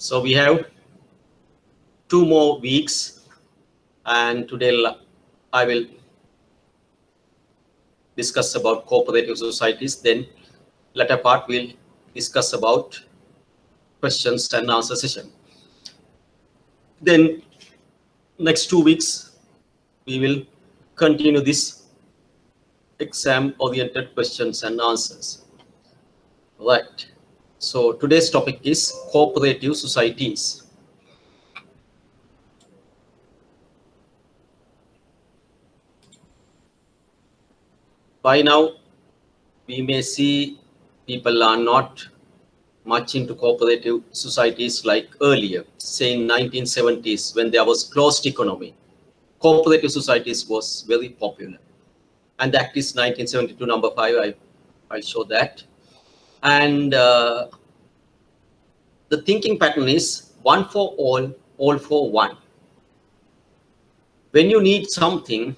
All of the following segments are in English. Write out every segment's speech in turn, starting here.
So we have 2 more weeks, and today I will discuss about cooperative societies. Then latter part we'll discuss about questions and answer session. Then next 2 weeks we will continue this exam oriented questions and answers. Right. So today's topic is cooperative societies. By now, we may see people are not much into cooperative societies like earlier, say in 1970s when there was closed economy. Cooperative societies was very popular. And the Act is 1972, number 5, I show that. And the thinking pattern is one for all for one. When you need something,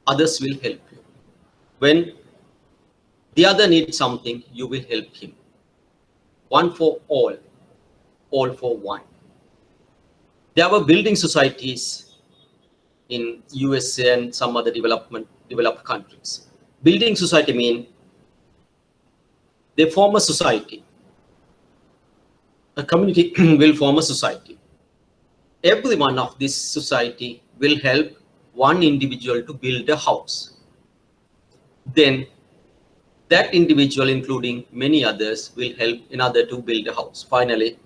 others will help you. When the other needs something, you will help him. One for all for one. There were building societies in USA and some other developed countries. Building society means they form a society. A community will form a society. Every one of this society will help one individual to build a house. Then that individual, including many others, will help another to build a house. Finally,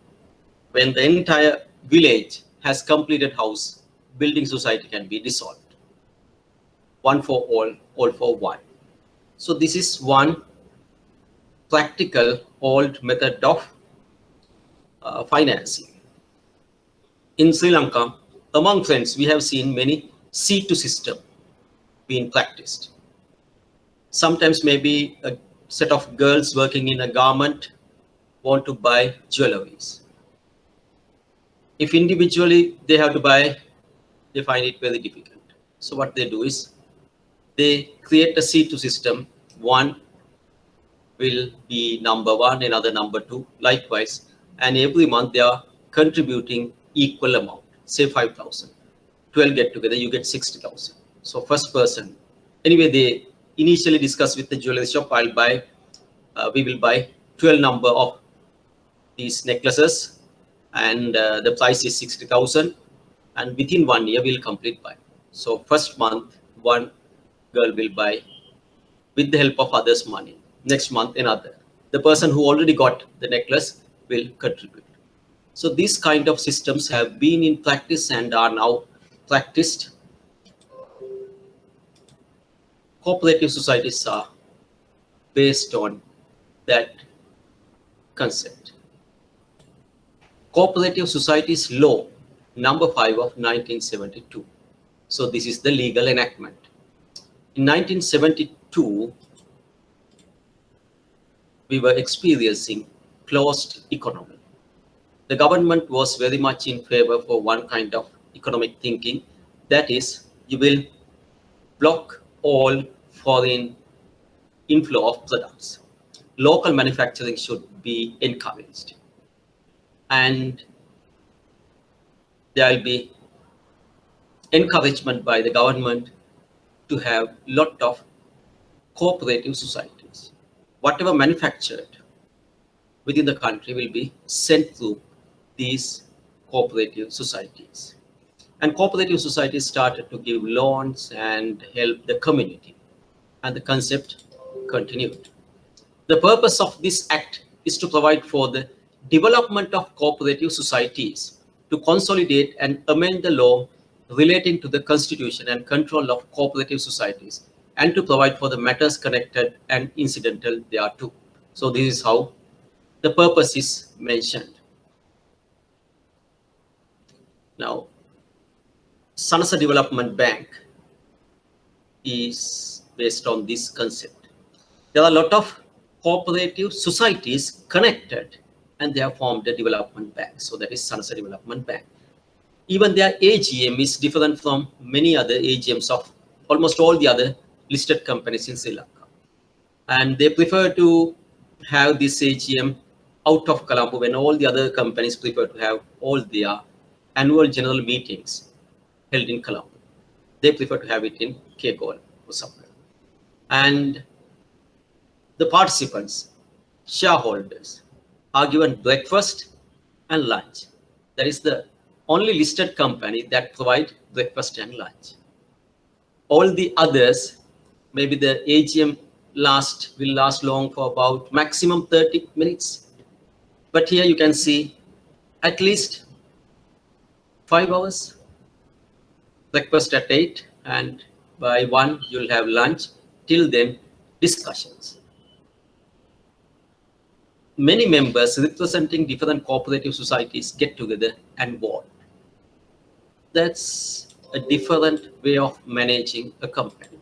when the entire village has completed house, building society can be dissolved. One for all for one. So this is one practical old method of financing. In Sri Lanka, among friends, we have seen many C2 system being practiced. Sometimes maybe a set of girls working in a garment want to buy jewelries. If individually they have to buy, they find it very difficult. So what they do is they create a C2 system. One will be number 1, another number 2, likewise. And every month they are contributing equal amount, say 5,000. 12 get together, you get 60,000. So first person, anyway, they initially discuss with the jewelry shop, we will buy 12 number of these necklaces, and the price is 60,000, and within 1 year we'll complete buy. So first month, one girl will buy with the help of others' money. Next month, another. The person who already got the necklace will contribute. So these kind of systems have been in practice and are now practiced. Cooperative societies are based on that concept. Cooperative Societies Law, number 5 of 1972. So this is the legal enactment. In 1972, we were experiencing closed economy. The government was very much in favor for one kind of economic thinking, that is, you will block all foreign inflow of products. Local manufacturing should be encouraged. And there will be encouragement by the government to have lot of cooperative societies. Whatever manufactured within the country will be sent through these cooperative societies. And cooperative societies started to give loans and help the community. And the concept continued. The purpose of this act is to provide for the development of cooperative societies, to consolidate and amend the law relating to the constitution and control of cooperative societies, and to provide for the matters connected and incidental thereto. So this is how the purpose is mentioned. Now, Sansa Development Bank is based on this concept. There are a lot of cooperative societies connected, and they have formed a development bank. So that is Sansa Development Bank. Even their AGM is different from many other AGMs of almost all the other listed companies in Sri Lanka. And they prefer to have this AGM out of Colombo, when all the other companies prefer to have all their annual general meetings held in Colombo, they prefer to have it in Kegol or somewhere. And the participants, shareholders, are given breakfast and lunch. That is the only listed company that provide breakfast and lunch. All the others, maybe the AGM will last long for about maximum 30 minutes. But here you can see at least 5 hours. Breakfast at 8, and by 1 you'll have lunch. Till then, discussions. Many members representing different cooperative societies get together and vote. That's a different way of managing a company.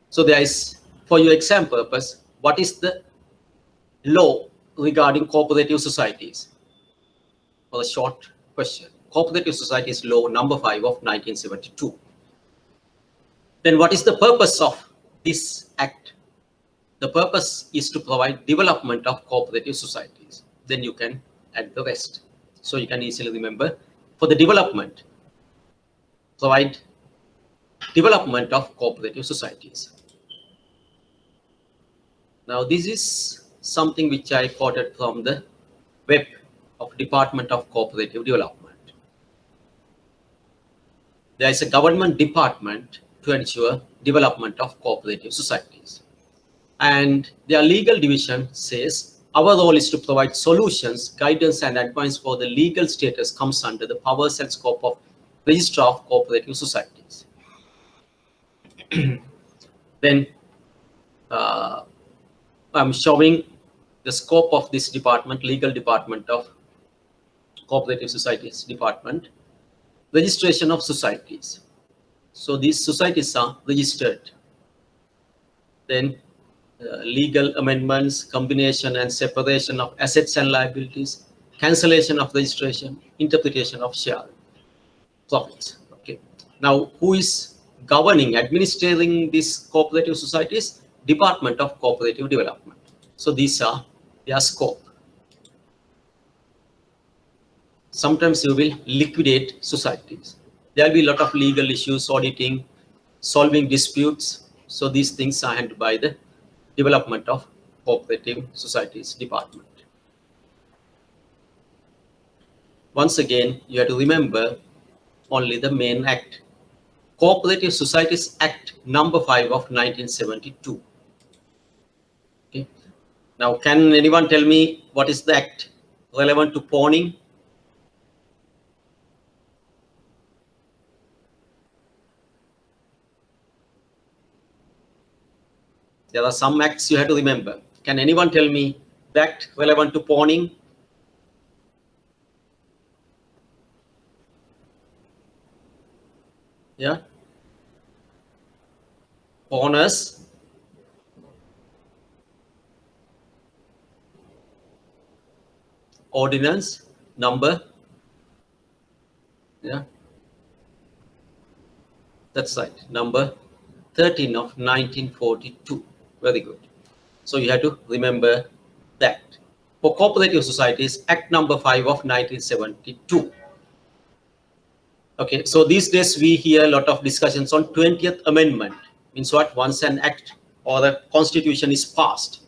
So there is, for your exam purpose, what is the law regarding cooperative societies? For a short question, Cooperative Societies Law number 5 of 1972. Then what is the purpose of this act? The purpose is to provide development of cooperative societies. Then you can add the rest. So you can easily remember, for the development, provide development of cooperative societies. Now this is something which I quoted from the web of Department of Cooperative Development. There is a government department to ensure development of cooperative societies. And their legal division says, our role is to provide solutions, guidance and advice for the legal status comes under the powers and scope of Registrar of Cooperative Societies. Then I'm showing the scope of this department, legal department of Cooperative Societies Department. Registration of societies. So these societies are registered. Then legal amendments, combination and separation of assets and liabilities, cancellation of registration, interpretation of share profits. Okay. Now, who is governing, administering these cooperative societies? Department of Cooperative Development. So these are their scope. Sometimes you will liquidate societies. There will be a lot of legal issues, auditing, solving disputes. So these things are handled by the Development of Cooperative Societies Department. Once again, you have to remember only the main act. Cooperative Societies Act number 5 of 1972. Okay. Now, can anyone tell me what is the act relevant to pawning? There are some acts you have to remember. Can anyone tell me the act relevant to pawning? Yeah. Pawners. Ordinance number. Yeah. That's right. Number 13 of 1942. Very good. So you have to remember that. For cooperative societies, Act number 5 of 1972. Okay, so these days we hear a lot of discussions on 20th Amendment. Means what? Once an act or a constitution is passed,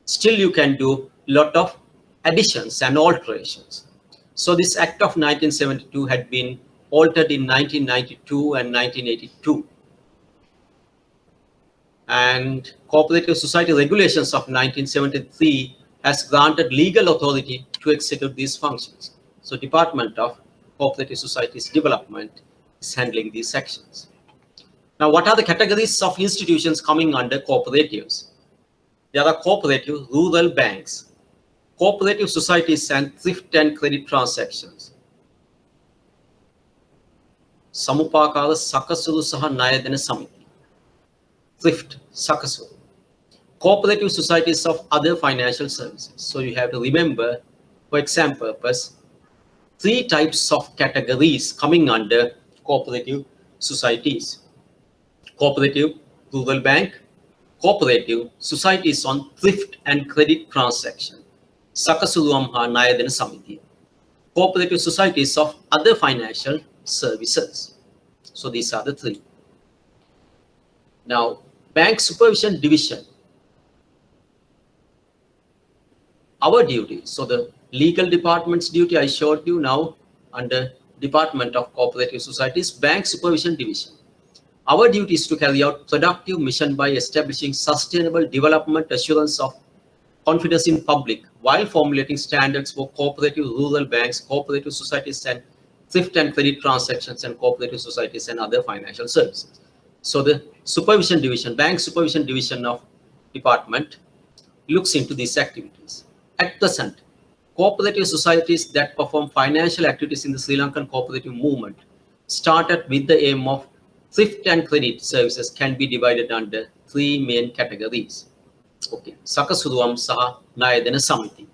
still you can do a lot of additions and alterations. So this Act of 1972 had been altered in 1992 and 1982. And Cooperative Society Regulations of 1973 has granted legal authority to execute these functions. So Department of Cooperative Societies Development is handling these sections. Now, what are the categories of institutions coming under cooperatives? There are cooperative rural banks, cooperative societies and thrift and credit transactions. Samupakara Sakasuru Saha Nayadana Samiti. Thrift, Sakasu, cooperative societies of other financial services. So you have to remember, for exam purpose, 3 types of categories coming under cooperative societies. Cooperative rural bank, cooperative societies on thrift and credit transaction. Sakasuruam ha Nayadana Samiti. Cooperative societies of other financial services. So these are the three. Now, bank supervision division. Our duty. So the legal department's duty I showed you now under Department of Cooperative Societies, Bank Supervision Division. Our duty is to carry out productive mission by establishing sustainable development, assurance of confidence in public, while formulating standards for cooperative rural banks, cooperative societies, and thrift and credit transactions, and cooperative societies and other financial services. So the supervision division, bank supervision division of department looks into these activities. At present, cooperative societies that perform financial activities in the Sri Lankan cooperative movement started with the aim of thrift and credit services can be divided under three main categories. Okay, Sakasuruam Saha Nayadana Samiti.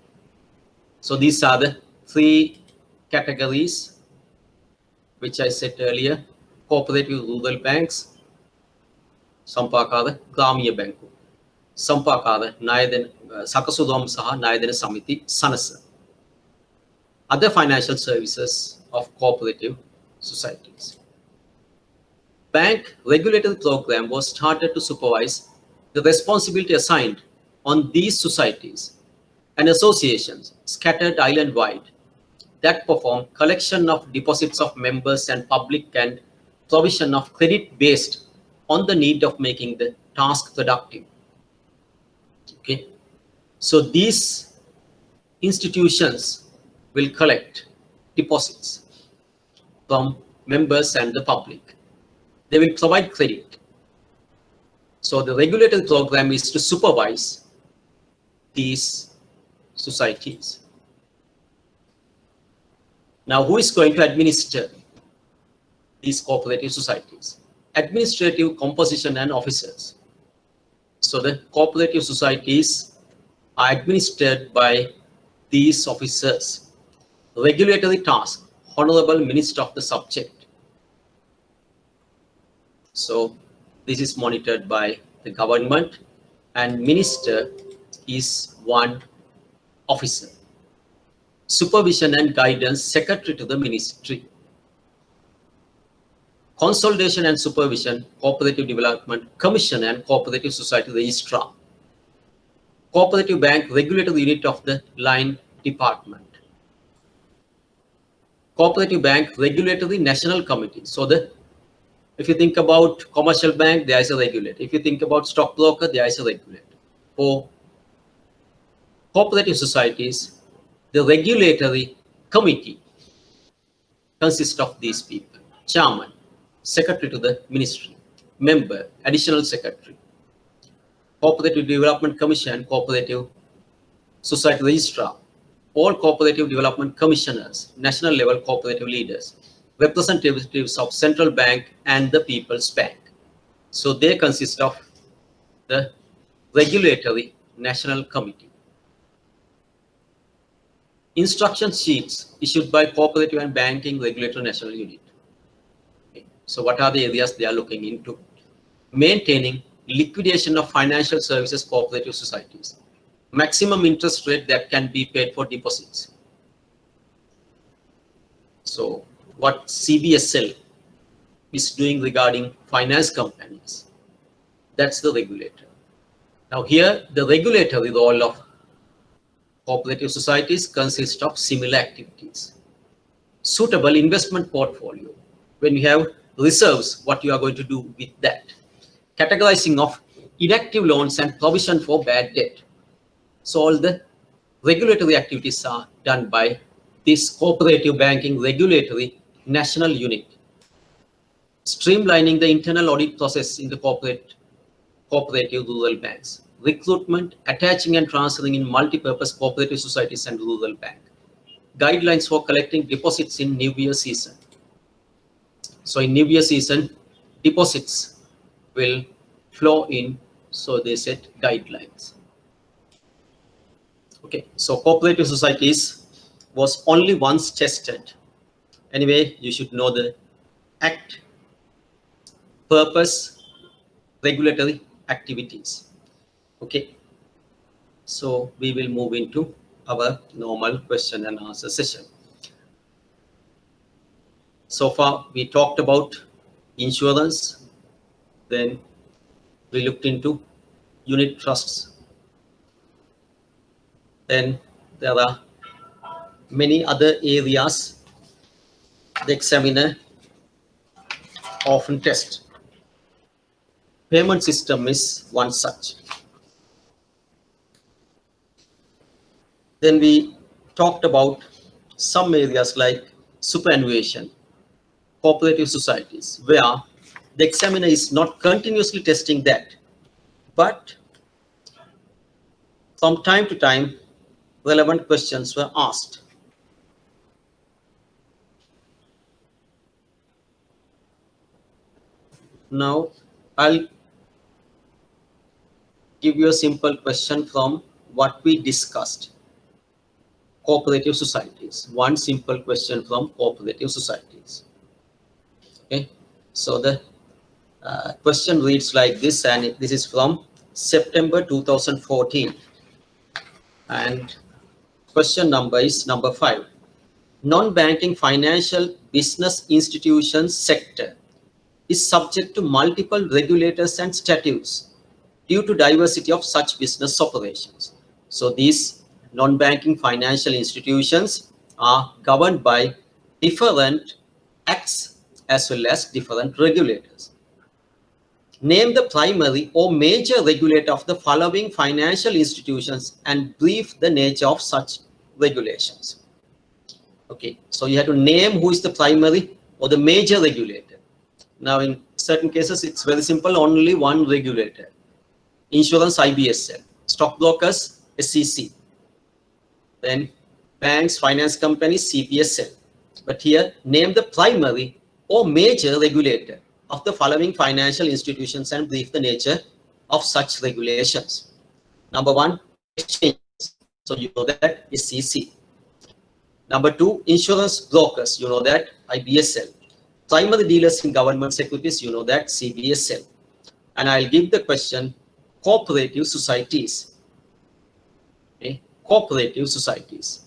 So these are the three categories which I said earlier. Cooperative rural banks, Sampakada Gramiya Banku, Sampakada Nayadana Sakasuruam Saha Nayadana Samiti Sansa. Other financial services of cooperative societies. Bank regulatory program was started to supervise the responsibility assigned on these societies and associations scattered island-wide that perform collection of deposits of members and public and provision of credit based on the need of making the task productive. Okay, so these institutions will collect deposits from members and the public. They will provide credit. So the regulatory program is to supervise these societies. Now, who is going to administer these cooperative societies? Administrative composition and officers. So the cooperative societies are administered by these officers. Regulatory task, Honorable Minister of the subject. So this is monitored by the government, and minister is one officer. Supervision and guidance, secretary to the ministry. Consolidation and supervision, Cooperative Development Commission and Cooperative Society Registrar. Cooperative Bank Regulatory Unit of the Line Department. Cooperative Bank Regulatory National Committee. So if you think about commercial bank, there is a regulator. If you think about stockbroker, there is a regulator. For cooperative societies, the regulatory committee consists of these people: chairman, secretary to the ministry, member, additional secretary, Cooperative Development Commission, Cooperative Society Registrar, all cooperative development commissioners, national level cooperative leaders, representatives of central bank and the People's Bank. So they consist of the regulatory national committee. Instruction sheets issued by Cooperative and Banking Regulatory National Unit. Okay. So what are the areas they are looking into? Maintaining liquidation of financial services cooperative societies. Maximum interest rate that can be paid for deposits. So what CBSL is doing regarding finance companies, that's the regulator. Now here, the regulatory role of cooperative societies consists of similar activities. Suitable investment portfolio. When you have reserves, what you are going to do with that. Categorizing of inactive loans and provision for bad debt. So all the regulatory activities are done by this cooperative banking regulatory national unit. Streamlining the internal audit process in the cooperative rural banks. Recruitment, attaching and transferring in multi-purpose cooperative societies and rural bank. Guidelines for collecting deposits in New Year season. So in New Year season, deposits will flow in, so they set guidelines. Okay, so cooperative societies was only once tested. Anyway, you should know the act, purpose, regulatory activities. Okay, so we will move into our normal question and answer session. So far, we talked about insurance, then we looked into unit trusts. Then there are many other areas the examiner often tests. Payment system is one such. Then we talked about some areas like superannuation, cooperative societies, where the examiner is not continuously testing that, but from time to time, relevant questions were asked. Now, I'll give you a simple question from what we discussed. Cooperative societies. One simple question from cooperative societies. Okay, so the question reads like this, and this is from September 2014. And question number is number 5. Non-banking financial business institutions sector is subject to multiple regulators and statutes due to diversity of such business operations. So these non-banking financial institutions are governed by different acts as well as different regulators. Name the primary or major regulator of the following financial institutions and brief the nature of such regulations. Okay, so you have to name who is the primary or the major regulator. Now, in certain cases, it's very simple, only one regulator. Insurance, IBSL. Stockbrokers, SEC. Then banks, finance companies, CPSL. But here, name the primary or major regulator of the following financial institutions and brief the nature of such regulations. Number 1, exchanges. So you know that is SEC. Number 2, insurance brokers. You know that IBSL. Primary dealers in government securities. You know that CBSL. And I'll give the question cooperative societies. Okay, cooperative societies.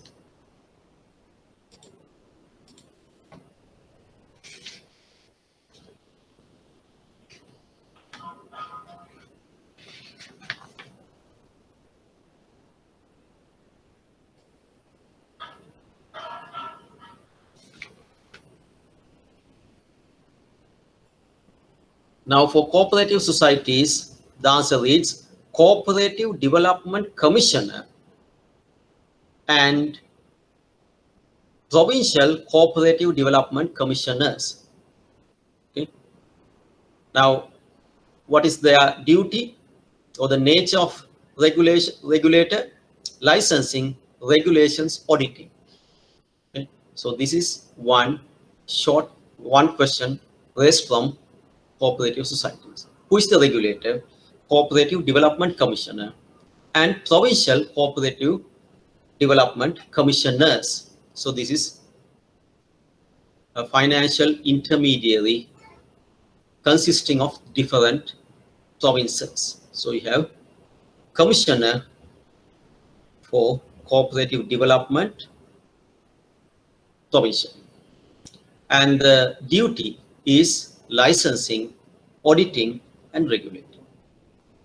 Now for cooperative societies, the answer reads Cooperative Development Commissioner and Provincial Cooperative Development Commissioners. Okay. Now, what is their duty or the nature of regulator? Licensing, regulations, auditing. Okay. So this is one question raised from cooperative societies. Who is the regulator? Cooperative Development Commissioner and Provincial Cooperative Development Commissioners. So this is a financial intermediary consisting of different provinces. So you have Commissioner for Cooperative Development, Provincial. And the duty is licensing, auditing, and regulating.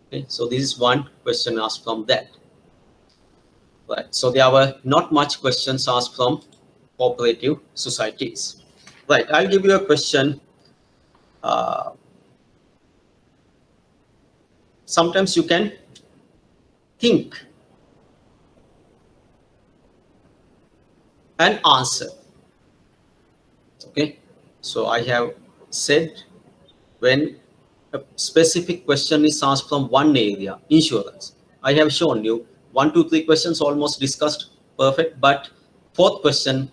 Okay, so this is one question asked from that. Right. So there were not much questions asked from cooperative societies. Right. I'll give you a question. Sometimes you can think and answer. Okay. So I have said when a specific question is asked from one area, insurance, I have shown you 1, 2, 3 questions almost discussed, perfect, but 4th question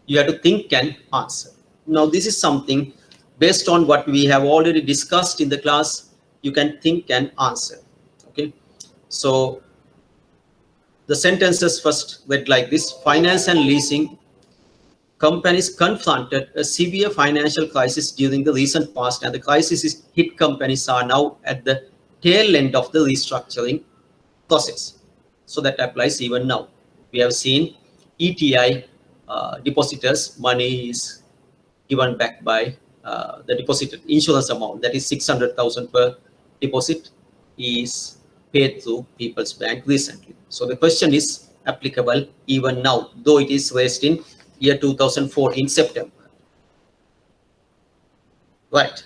you have to think and answer. Now this is something based on what we have already discussed in the class, you can think and answer. Okay, so the sentences first read like this: finance and leasing companies confronted a severe financial crisis during the recent past, and the crisis is hit companies are now at the tail end of the restructuring process. So that applies even now. We have seen ETI depositors, money is given back by the deposited insurance amount, that is 600,000 per deposit, is paid through People's Bank recently. So the question is applicable even now, though it is raised in year 2014 September. Right.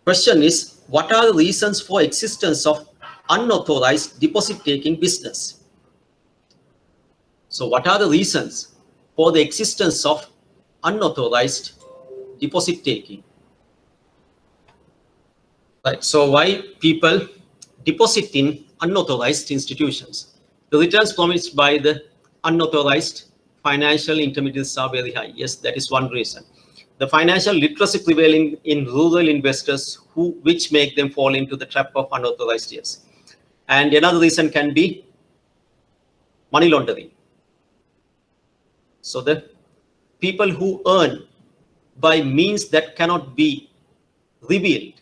Question is, what are the reasons for existence of unauthorized deposit taking business? So what are the reasons for the existence of unauthorized deposit taking? Right. So why people deposit in unauthorized institutions? The returns promised by the unauthorized financial intermediaries are very high. Yes, that is one reason. The financial literacy prevailing in rural investors which make them fall into the trap of unauthorized deals. And another reason can be money laundering. So the people who earn by means that cannot be revealed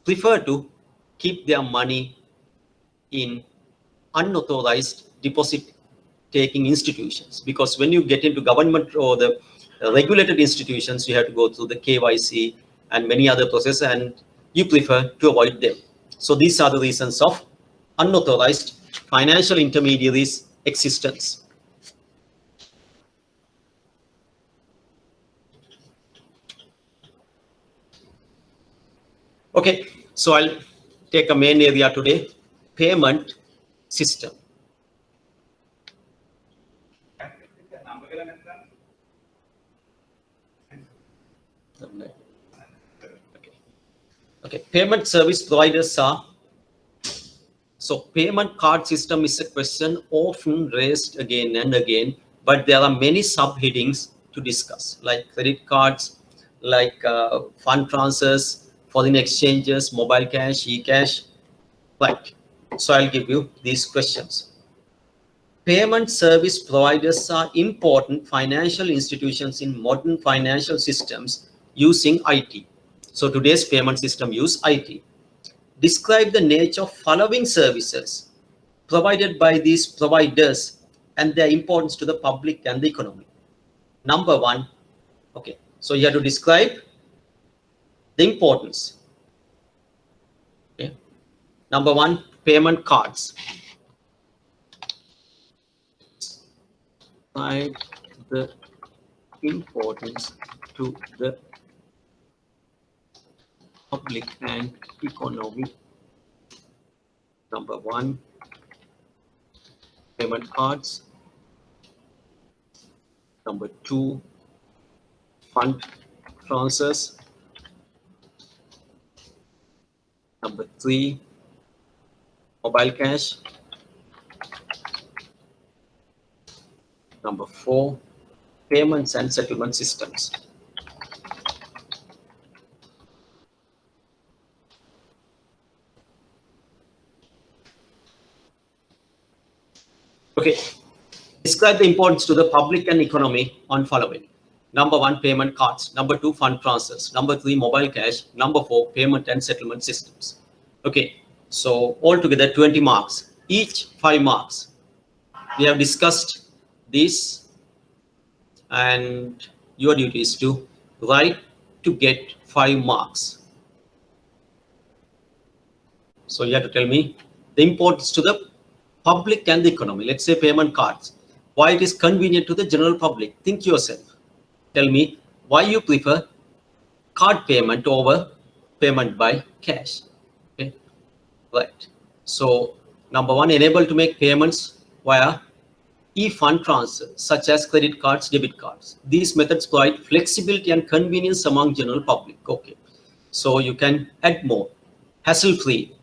prefer to keep their money in unauthorized deposit taking institutions, because when you get into government or the regulated institutions, you have to go through the KYC and many other processes, and you prefer to avoid them. So these are the reasons of unauthorized financial intermediaries existence. Okay, so I'll take a main area today, payment system. Okay, payment service providers are, so payment card system is a question often raised again and again, but there are many subheadings to discuss, like credit cards, like fund transfers, foreign exchanges, mobile cash, e-cash. Right. So I'll give you these questions. Payment service providers are important financial institutions in modern financial systems using IT. So today's payment system use IT. Describe the nature of following services provided by these providers and their importance to the public and the economy. Number one, okay, so you have to describe the importance. Okay. Number one, payment cards. Describe the importance to the public and economy. Number one, payment cards. Number two, fund transfers. Number three, mobile cash. Number four, payments and settlement systems. Okay, describe the importance to the public and economy on following. Number one, payment cards. Number two, fund transfers. Number three, mobile cash. Number four, payment and settlement systems. Okay, so altogether 20 marks, each 5 marks. We have discussed this, and your duty is to write to get 5 marks. So you have to tell me the importance to the public and the economy. Let's say payment cards. Why it is convenient to the general public. Think yourself. Tell me why you prefer card payment over payment by cash. Okay, right. So number one, enable to make payments via e-fund transfer, such as credit cards, debit cards. These methods provide flexibility and convenience among general public. Okay, so you can add more, hassle-free.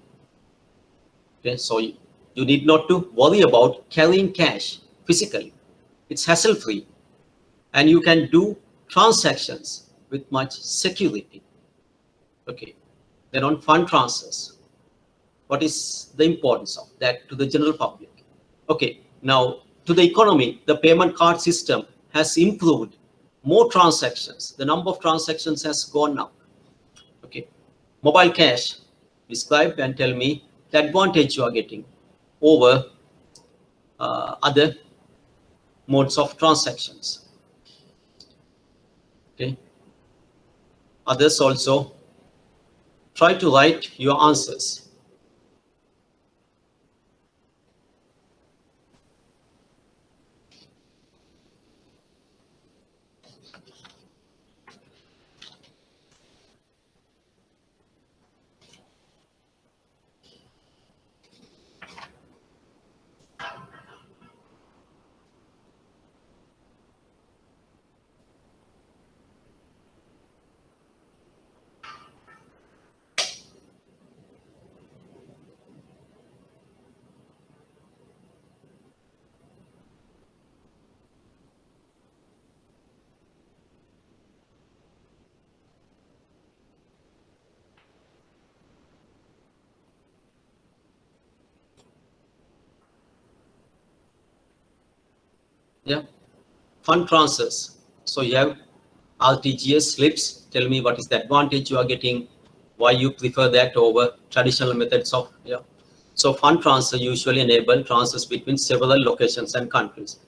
Okay, so you need not to worry about carrying cash physically. It's hassle-free, and you can do transactions with much security. Okay, then on fund transfers, what is the importance of that to the general public? Okay, now to the economy, the payment card system has improved. More transactions, the number of transactions has gone up. Okay, mobile cash, describe and tell me the advantage you are getting over other modes of transactions. Okay. Others also try to write your answers. Yeah. Fund transfers. So you have RTGS slips. Tell me what is the advantage you are getting, why you prefer that over traditional methods of, yeah. So fund transfer usually enable transfers between several locations and countries.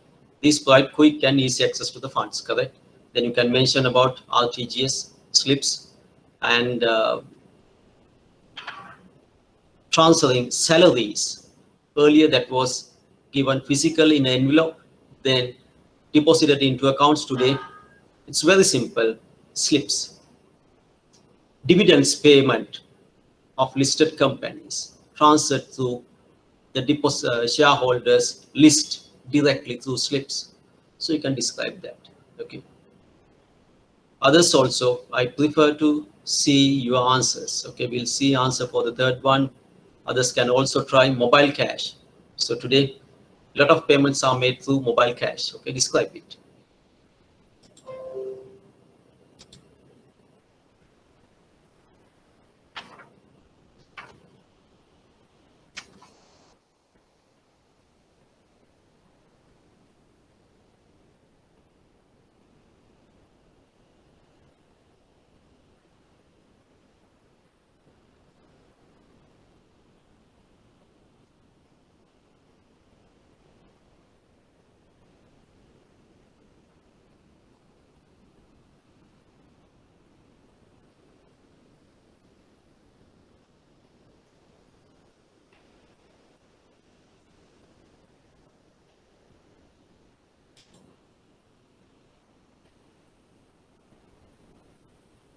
These provide quick and easy access to the funds, correct? Then you can mention about RTGS slips and transferring salaries. Earlier that was given physically in an envelope, then deposited into accounts. Today it's very simple, slips. Dividends payment of listed companies transferred through the shareholders list directly through slips. So you can describe that. Okay. Others also, I prefer to see your answers. Okay, we'll see answer for the third one. Others can also try mobile cash. So today, a lot of payments are made through mobile cash. Okay, describe it.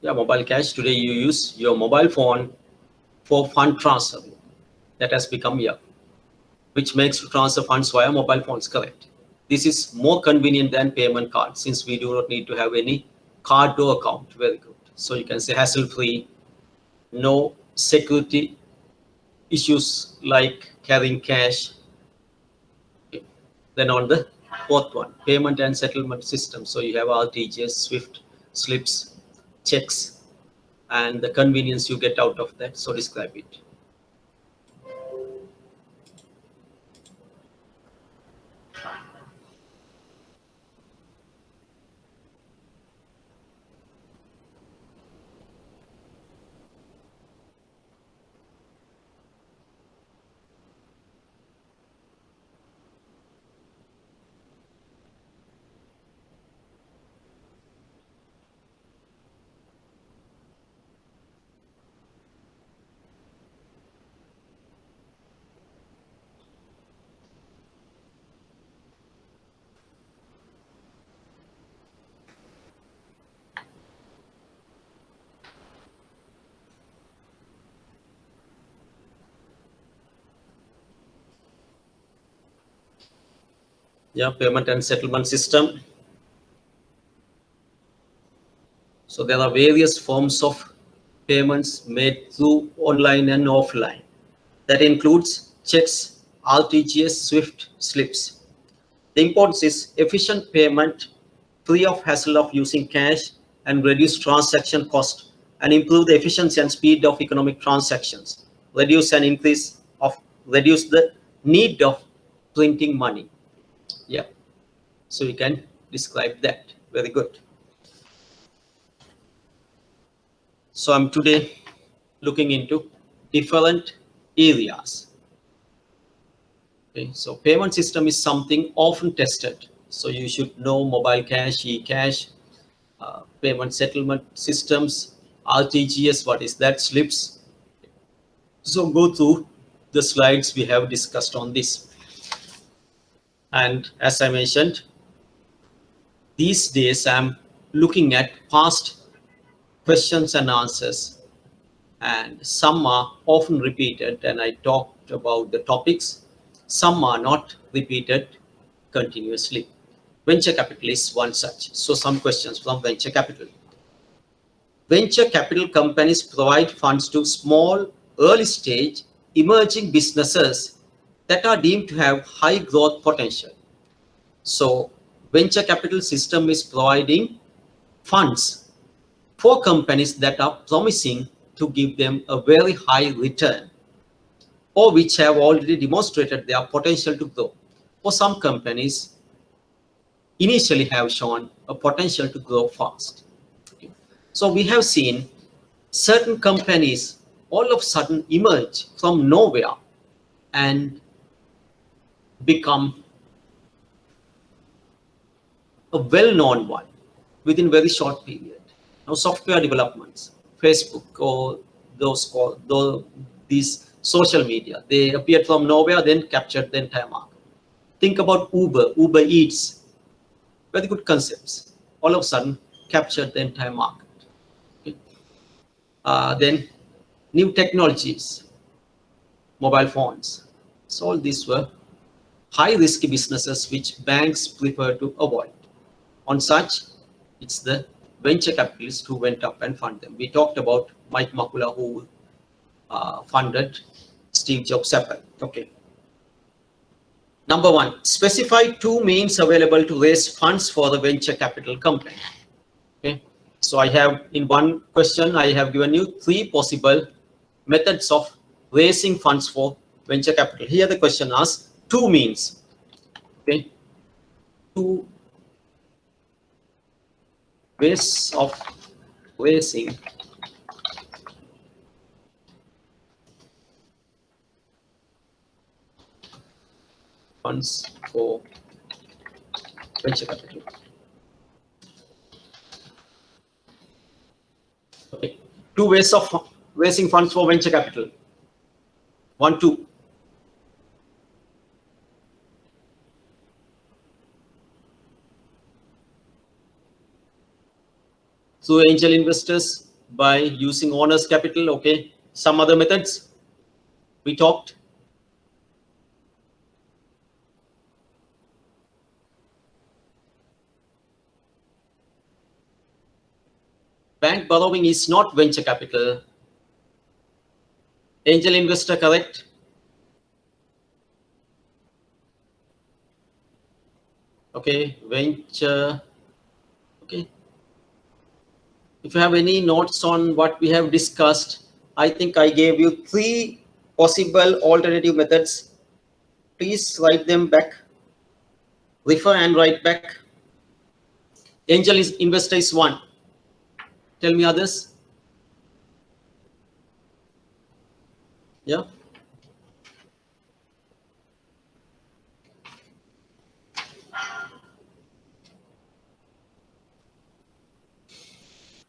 Yeah, mobile cash. Today you use your mobile phone for fund transfer. That has become, yeah, which makes to transfer funds via mobile phones, correct? This is more convenient than payment card since we do not need to have any card or account. Very good. So you can say hassle-free, no security issues like carrying cash. Okay. Then on the fourth one, payment and settlement system. So you have RTGS, SWIFT, slips, checks, and the convenience you get out of that. So describe it. Yeah, payment and settlement system. So there are various forms of payments made through online and offline. That includes checks, RTGS, SWIFT, slips. The importance is efficient payment, free of hassle of using cash, and reduce transaction cost, and improve the efficiency and speed of economic transactions. Reduce and increase of reduce the need of printing money. Yeah. So you can describe that. Very good. So I'm today looking into different areas. Okay, so payment system is something often tested. So you should know mobile cash, e-cash, payment settlement systems, RTGS, what is that, slips. So go through the slides we have discussed on this. And as I mentioned, these days I'm looking at past questions and answers, and some are often repeated, and I talked about the topics. Some are not repeated continuously. Venture capital is one such. So some questions from venture capital. Venture capital companies provide funds to small, early stage, emerging businesses that are deemed to have high growth potential. So venture capital system is providing funds for companies that are promising to give them a very high return, or which have already demonstrated their potential to grow. For some companies, initially have shown a potential to grow fast. Okay. So we have seen certain companies all of a sudden emerge from nowhere and become a well-known one within very short period. Now, software developments, Facebook or these social media, they appeared from nowhere, then captured the entire market. Think about Uber Eats, very good concepts. All of a sudden, captured the entire market. Okay. Then new technologies, mobile phones. So all these were high risk businesses which banks prefer to avoid. On such, it's the venture capitalists who went up and fund them. We talked about Mike Makula, who funded Steve Jobs' Apple. Okay. Number one, specify two means available to raise funds for the venture capital company. Okay. So I have, in one question, I have given you three possible methods of raising funds for venture capital. Here the question asks two means. Okay. Two ways of raising funds for venture capital. Okay. Two ways of raising funds for venture capital. 1, 2. So angel investors by using owner's capital. Okay. Some other methods we talked. Bank borrowing is not venture capital. Angel investor, correct? Okay, venture. Okay. If you have any notes on what we have discussed, I think I gave you three possible alternative methods. Please write them back. Refer and write back. Angel investor is one. Tell me others. Yeah.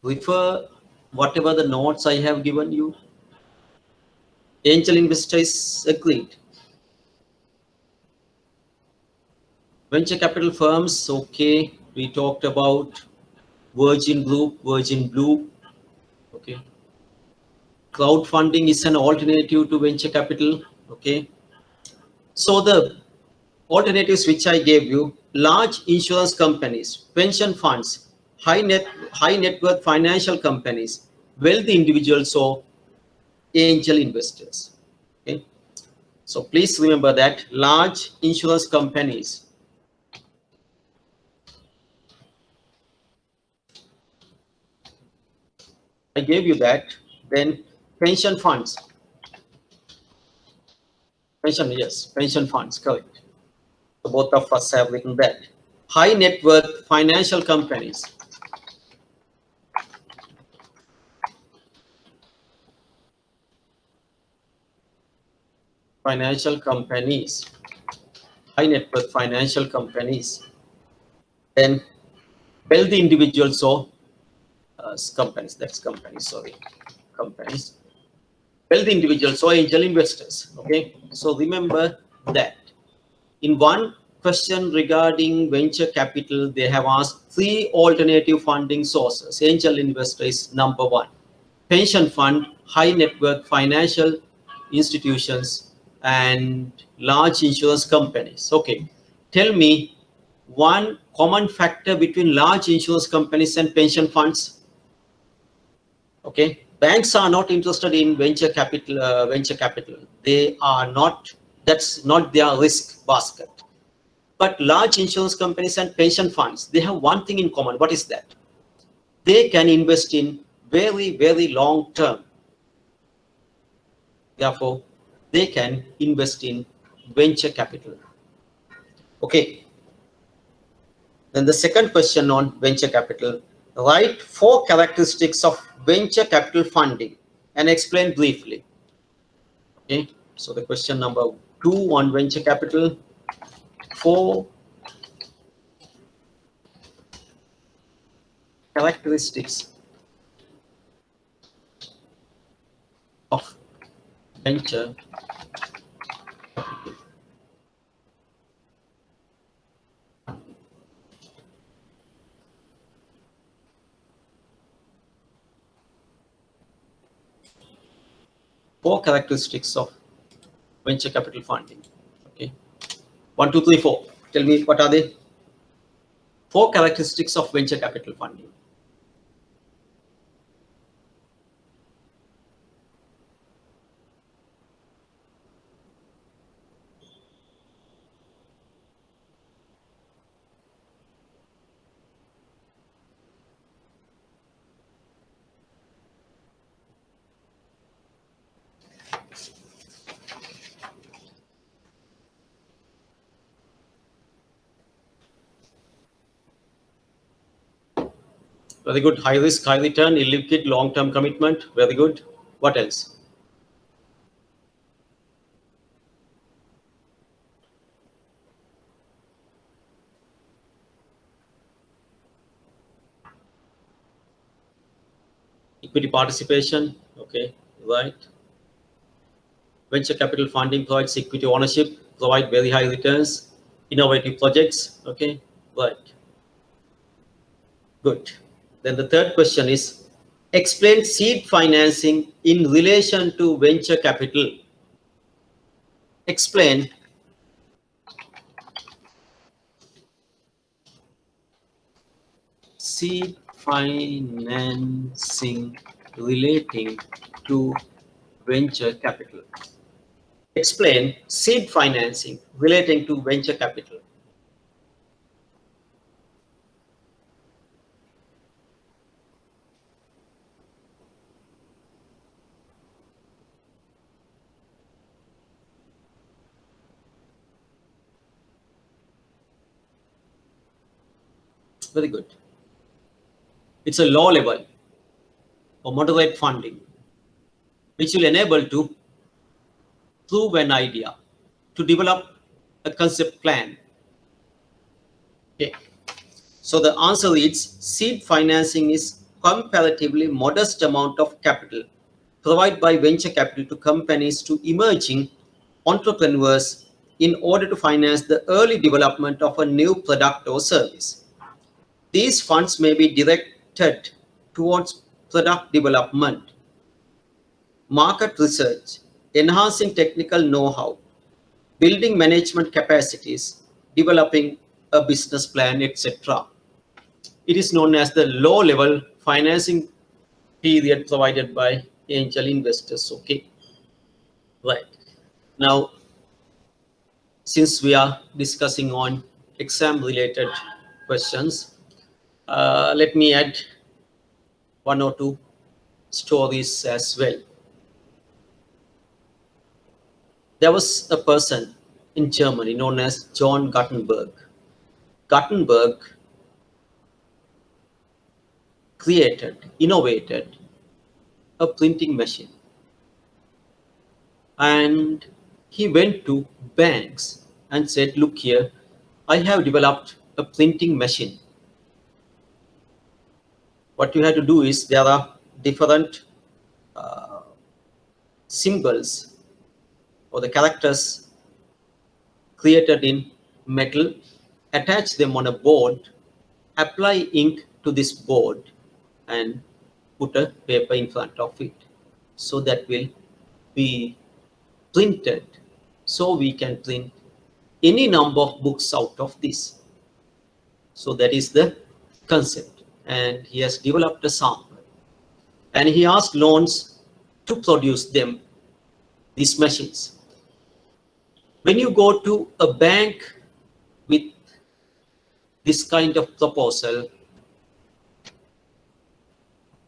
Refer whatever the notes I have given you. Angel investor is agreed. Venture capital firms, okay. We talked about Virgin Group, Virgin Blue. Okay. Crowdfunding is an alternative to venture capital. Okay. So the alternatives which I gave you: large insurance companies, pension funds, high net worth financial companies, wealthy individuals, or angel investors. Okay. So please remember that large insurance companies, I gave you that. Then pension funds, pension funds, correct. So both of us have written that. High net worth financial companies. Financial companies. high net worth financial companies, then wealthy individuals or companies, that's companies, sorry, companies, wealthy individuals or angel investors. Okay, so remember that in one question regarding venture capital, they have asked 3 alternative funding sources. Angel investor is number 1. Pension fund, high net worth financial institutions, and large insurance companies. Okay, tell me one common factor between large insurance companies and pension funds. Okay, banks are not interested in venture capital. They are not. That's not their risk basket. But large insurance companies and pension funds, they have one thing in common. What is that? They can invest in very, very long term. Therefore, they can invest in venture capital. Okay. Then the second question on venture capital. Write 4 characteristics of venture capital funding and explain briefly. Okay. So the question number 2 on venture capital. 4 characteristics of venture capital. Four characteristics of venture capital funding. Okay. 1, 2, 3, 4. Tell me what are they? 4 characteristics of venture capital funding. Very good. High risk, high return, illiquid, long-term commitment. Very good. What else? Equity participation. Okay, right. Venture capital funding provides equity ownership, provide very high returns, innovative projects. Okay, right. Good. Then the third question is, explain seed financing in relation to venture capital. Explain seed financing relating to venture capital. Explain seed financing relating to venture capital. Very good. It's a low level or moderate funding, which will enable to prove an idea, to develop a concept plan. Okay. So the answer is seed financing is comparatively modest amount of capital provided by venture capital to companies to emerging entrepreneurs in order to finance the early development of a new product or service. These funds may be directed towards product development, market research, enhancing technical know-how, building management capacities, developing a business plan, etc. It is known as the low-level financing period provided by angel investors. Okay, right. Now, since we are discussing on exam-related questions, let me add 1 or 2 stories as well. There was a person in Germany known as John Gutenberg. Gutenberg innovated a printing machine. And he went to banks and said, look here, I have developed a printing machine. What you have to do is there are different symbols or the characters created in metal, attach them on a board, apply ink to this board, and put a paper in front of it. So that will be printed. So we can print any number of books out of this. So that is the concept. And he has developed a sample. And he asked loans to produce them, these machines. When you go to a bank with this kind of proposal,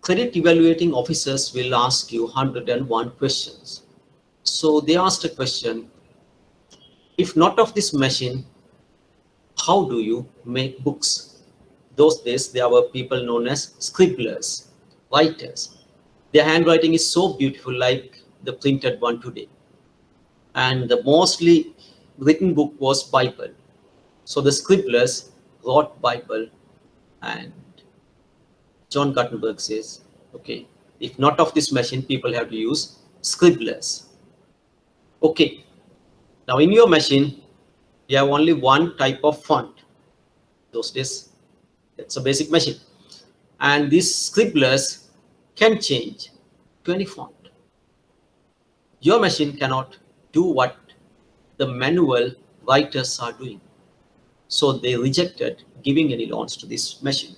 credit evaluating officers will ask you 101 questions. So they asked a question, if not of this machine, how do you make books? Those days, there were people known as scribblers, writers. Their handwriting is so beautiful, like the printed one today. And the mostly written book was Bible. So the scribblers wrote Bible, and John Gutenberg says, okay, if not of this machine, people have to use scribblers. Okay, now in your machine, you have only one type of font. Those days, it's a basic machine. And these scribblers can change to any font. Your machine cannot do what the manual writers are doing. So they rejected giving any loans to this machine.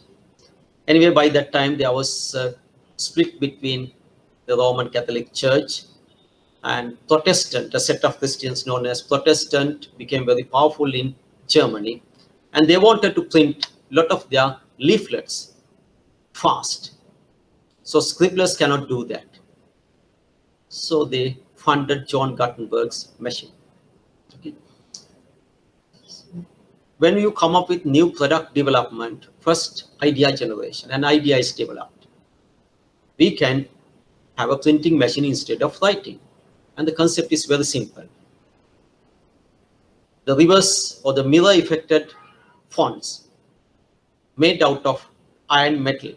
Anyway, by that time, there was a split between the Roman Catholic Church and Protestant. A set of Christians known as Protestant became very powerful in Germany, and they wanted to print a lot of their leaflets fast. So scribblers cannot do that. So they funded John Gutenberg's machine. Okay. When you come up with new product development, first idea generation, an idea is developed. We can have a printing machine instead of writing. And the concept is very simple. The reverse or the mirror affected fonts made out of iron metal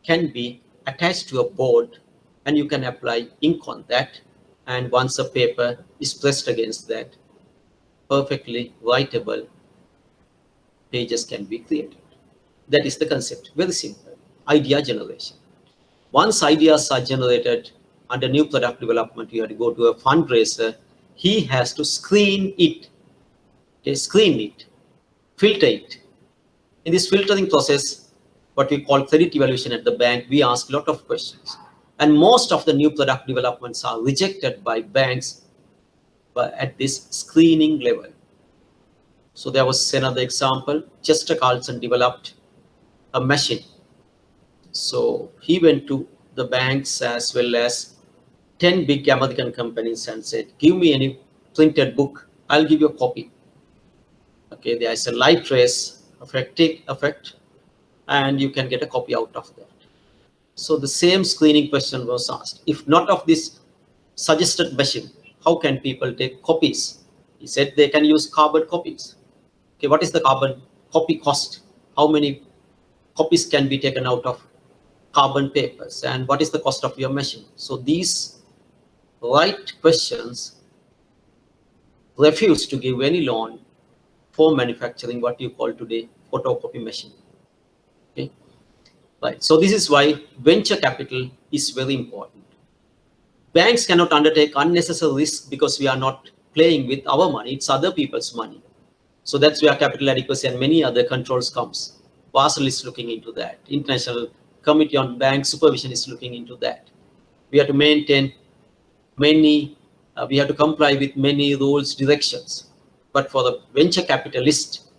can be attached to a board, and you can apply ink on that. And once a paper is pressed against that, perfectly writable pages can be created. That is the concept. Very simple. Idea generation. Once ideas are generated under new product development, you have to go to a fundraiser. He has to screen it. Okay, screen it, filter it. In this filtering process, what we call credit evaluation at the bank, we ask a lot of questions. And most of the new product developments are rejected by banks at this screening level. So there was another example. Chester Carlson developed a machine. So he went to the banks as well as 10 big American companies and said, give me any printed book, I'll give you a copy. Okay, there is a light trace effect, and you can get a copy out of that. So the same screening question was asked. If not of this suggested machine, how can people take copies? He said they can use carbon copies. Okay, what is the carbon copy cost? How many copies can be taken out of carbon papers? And what is the cost of your machine? So these right questions refuse to give any loan for manufacturing what you call today photocopy machine. Okay, right. So this is why venture capital is very important. Banks cannot undertake unnecessary risk because we are not playing with our money; it's other people's money. So that's where capital adequacy and many other controls comes. Basel is looking into that. International Committee on Bank Supervision is looking into that. We have to maintain many. We have to comply with many rules, directions. But for the venture capitalist,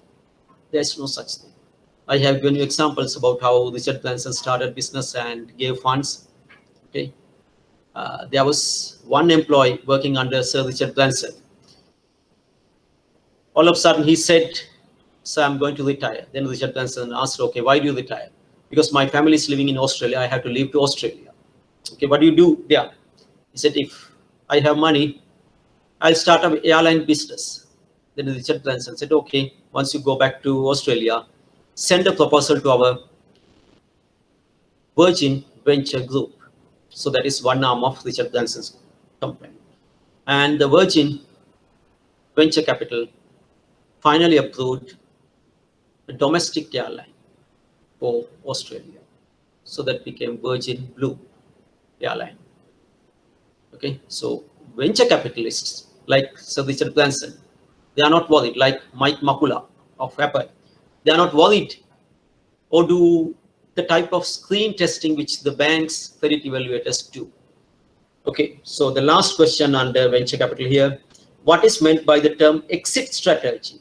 there's no such thing. I have given you examples about how Richard Branson started business and gave funds. Okay, there was one employee working under Sir Richard Branson. All of a sudden, he said, "Sir, I'm going to retire." Then Richard Branson asked, "Okay, why do you retire?" "Because my family is living in Australia. I have to leave to Australia." "Okay, what do you do there?" He said, "If I have money, I'll start an airline business." Then Richard Branson said, okay, once you go back to Australia, send a proposal to our Virgin Venture Group. So that is one arm of Richard Branson's company. And the Virgin Venture Capital finally approved a domestic airline for Australia. So that became Virgin Blue Airline. Okay, so venture capitalists like Sir Richard Branson, they are not worried, like Mike Makula of Apple. They are not worried or do the type of screen testing which the bank's credit evaluators do. Okay, so the last question under venture capital here, what is meant by the term exit strategy?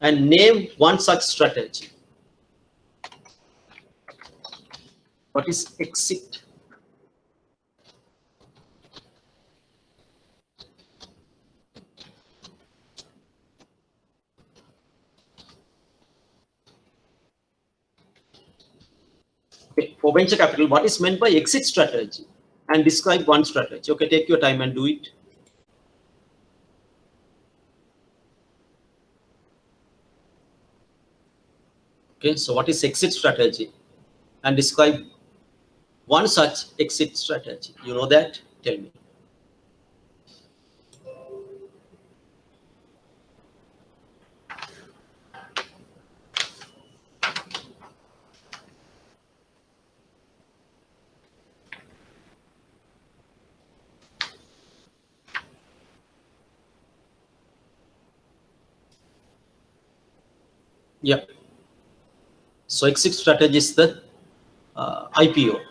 And name one such strategy. What is exit? Okay, for venture capital, what is meant by exit strategy? And describe one strategy. Okay, take your time and do it. Okay, so what is exit strategy? And describe one such exit strategy. You know that? Tell me. Yeah. So exit strategy is the IPO.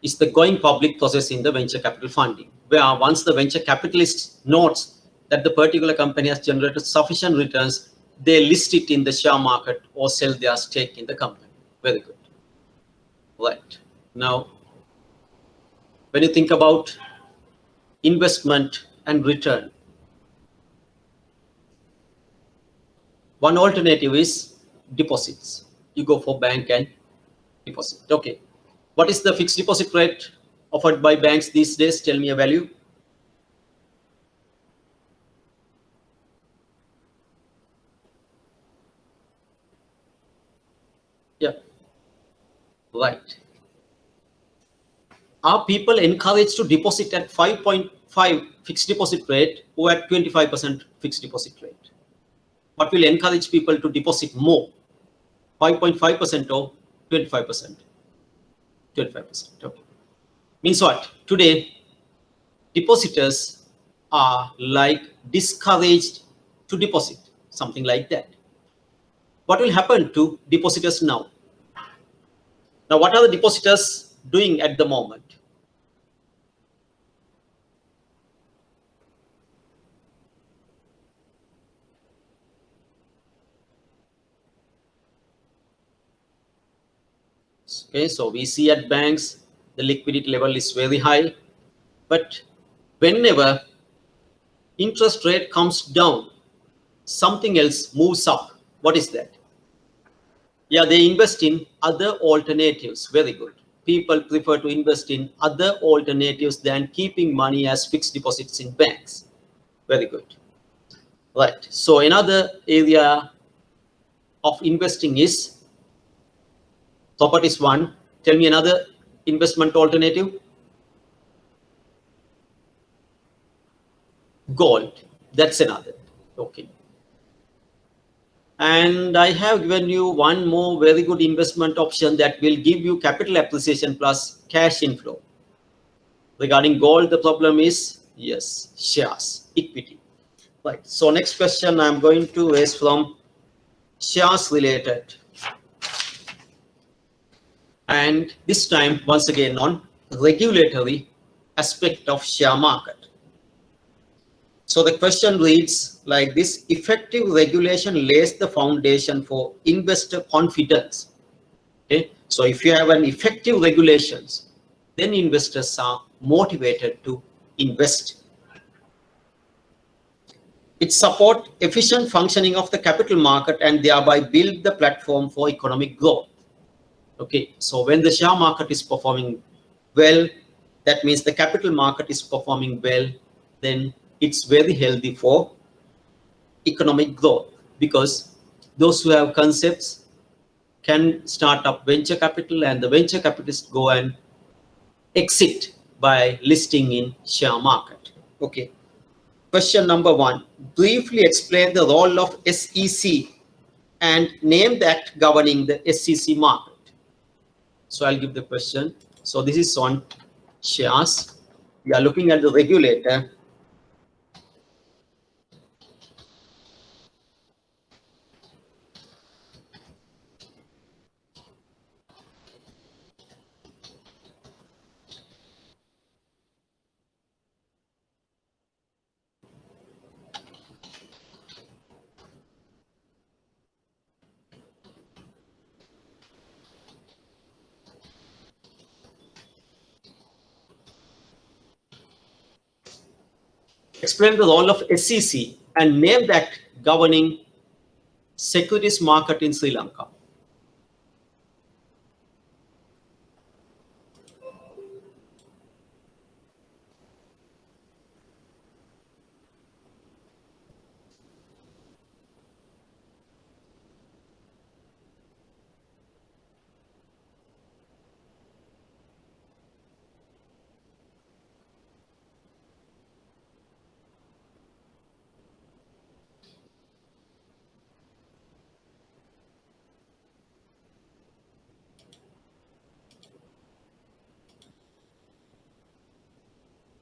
It's the going public process in the venture capital funding, where once the venture capitalist notes that the particular company has generated sufficient returns, they list it in the share market or sell their stake in the company. Very good. Right. Now, when you think about investment and return, one alternative is deposits. You go for bank and deposit. Okay. What is the fixed deposit rate offered by banks these days? Tell me a value. Yeah. Right. Are people encouraged to deposit at 5.5 fixed deposit rate or at 25% fixed deposit rate? What will encourage people to deposit more? 5.5% or 25%? 25%. Okay. Means what? Today, depositors are like discouraged to deposit, something like that. What will happen to depositors now? Now, what are the depositors doing at the moment? Okay, so we see at banks, the liquidity level is very high, but whenever interest rate comes down, something else moves up. What is that? Yeah, they invest in other alternatives. Very good. People prefer to invest in other alternatives than keeping money as fixed deposits in banks. Very good. Right. So another area of investing is properties one. Tell me another investment alternative. Gold. That's another. Okay. And I have given you one more very good investment option that will give you capital appreciation plus cash inflow. Regarding gold, the problem is, yes, shares, equity. Right. So next question I'm going to raise from shares related. And this time, once again, on regulatory aspect of share market. So the question reads like this: effective regulation lays the foundation for investor confidence. Okay, so if you have an effective regulations, then investors are motivated to invest. It supports efficient functioning of the capital market and thereby build the platform for economic growth. Okay, so when the share market is performing well, that means the capital market is performing well, then it's very healthy for economic growth, because those who have concepts can start up venture capital, and the venture capitalists go and exit by listing in share market. Okay. Question number 1. Briefly explain the role of SEC and name the act governing the SEC market. So I'll give the question. So this is on shares. We are looking at the regulator. Explain the role of SEC and name the act governing securities market in Sri Lanka.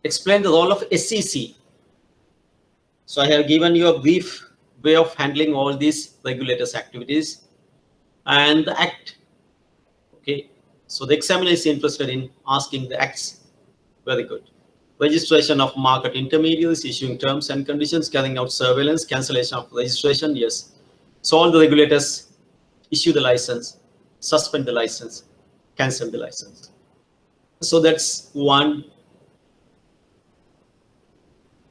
Explain the role of SEC. So I have given you a brief way of handling all these regulators' activities and the act. Okay. So the examiner is interested in asking the acts. Very good. Registration of market intermediaries, issuing terms and conditions, carrying out surveillance, cancellation of registration. Yes. So all the regulators issue the license, suspend the license, cancel the license. So that's one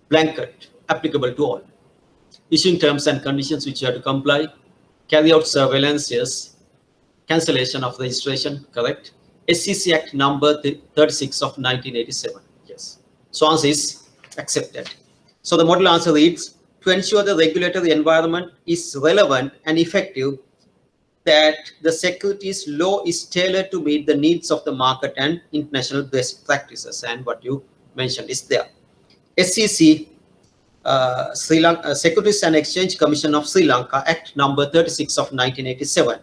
blanket applicable to all. Issuing terms and conditions which you have to comply, carry out surveillance, yes. Cancellation of registration, correct. SEC Act number 36 of 1987, yes. So answer is accepted. So the model answer reads, to ensure the regulatory environment is relevant and effective, that the securities law is tailored to meet the needs of the market and international best practices. And what you mentioned is there. SEC, Sri Lanka, Securities and Exchange Commission of Sri Lanka, Act number 36 of 1987,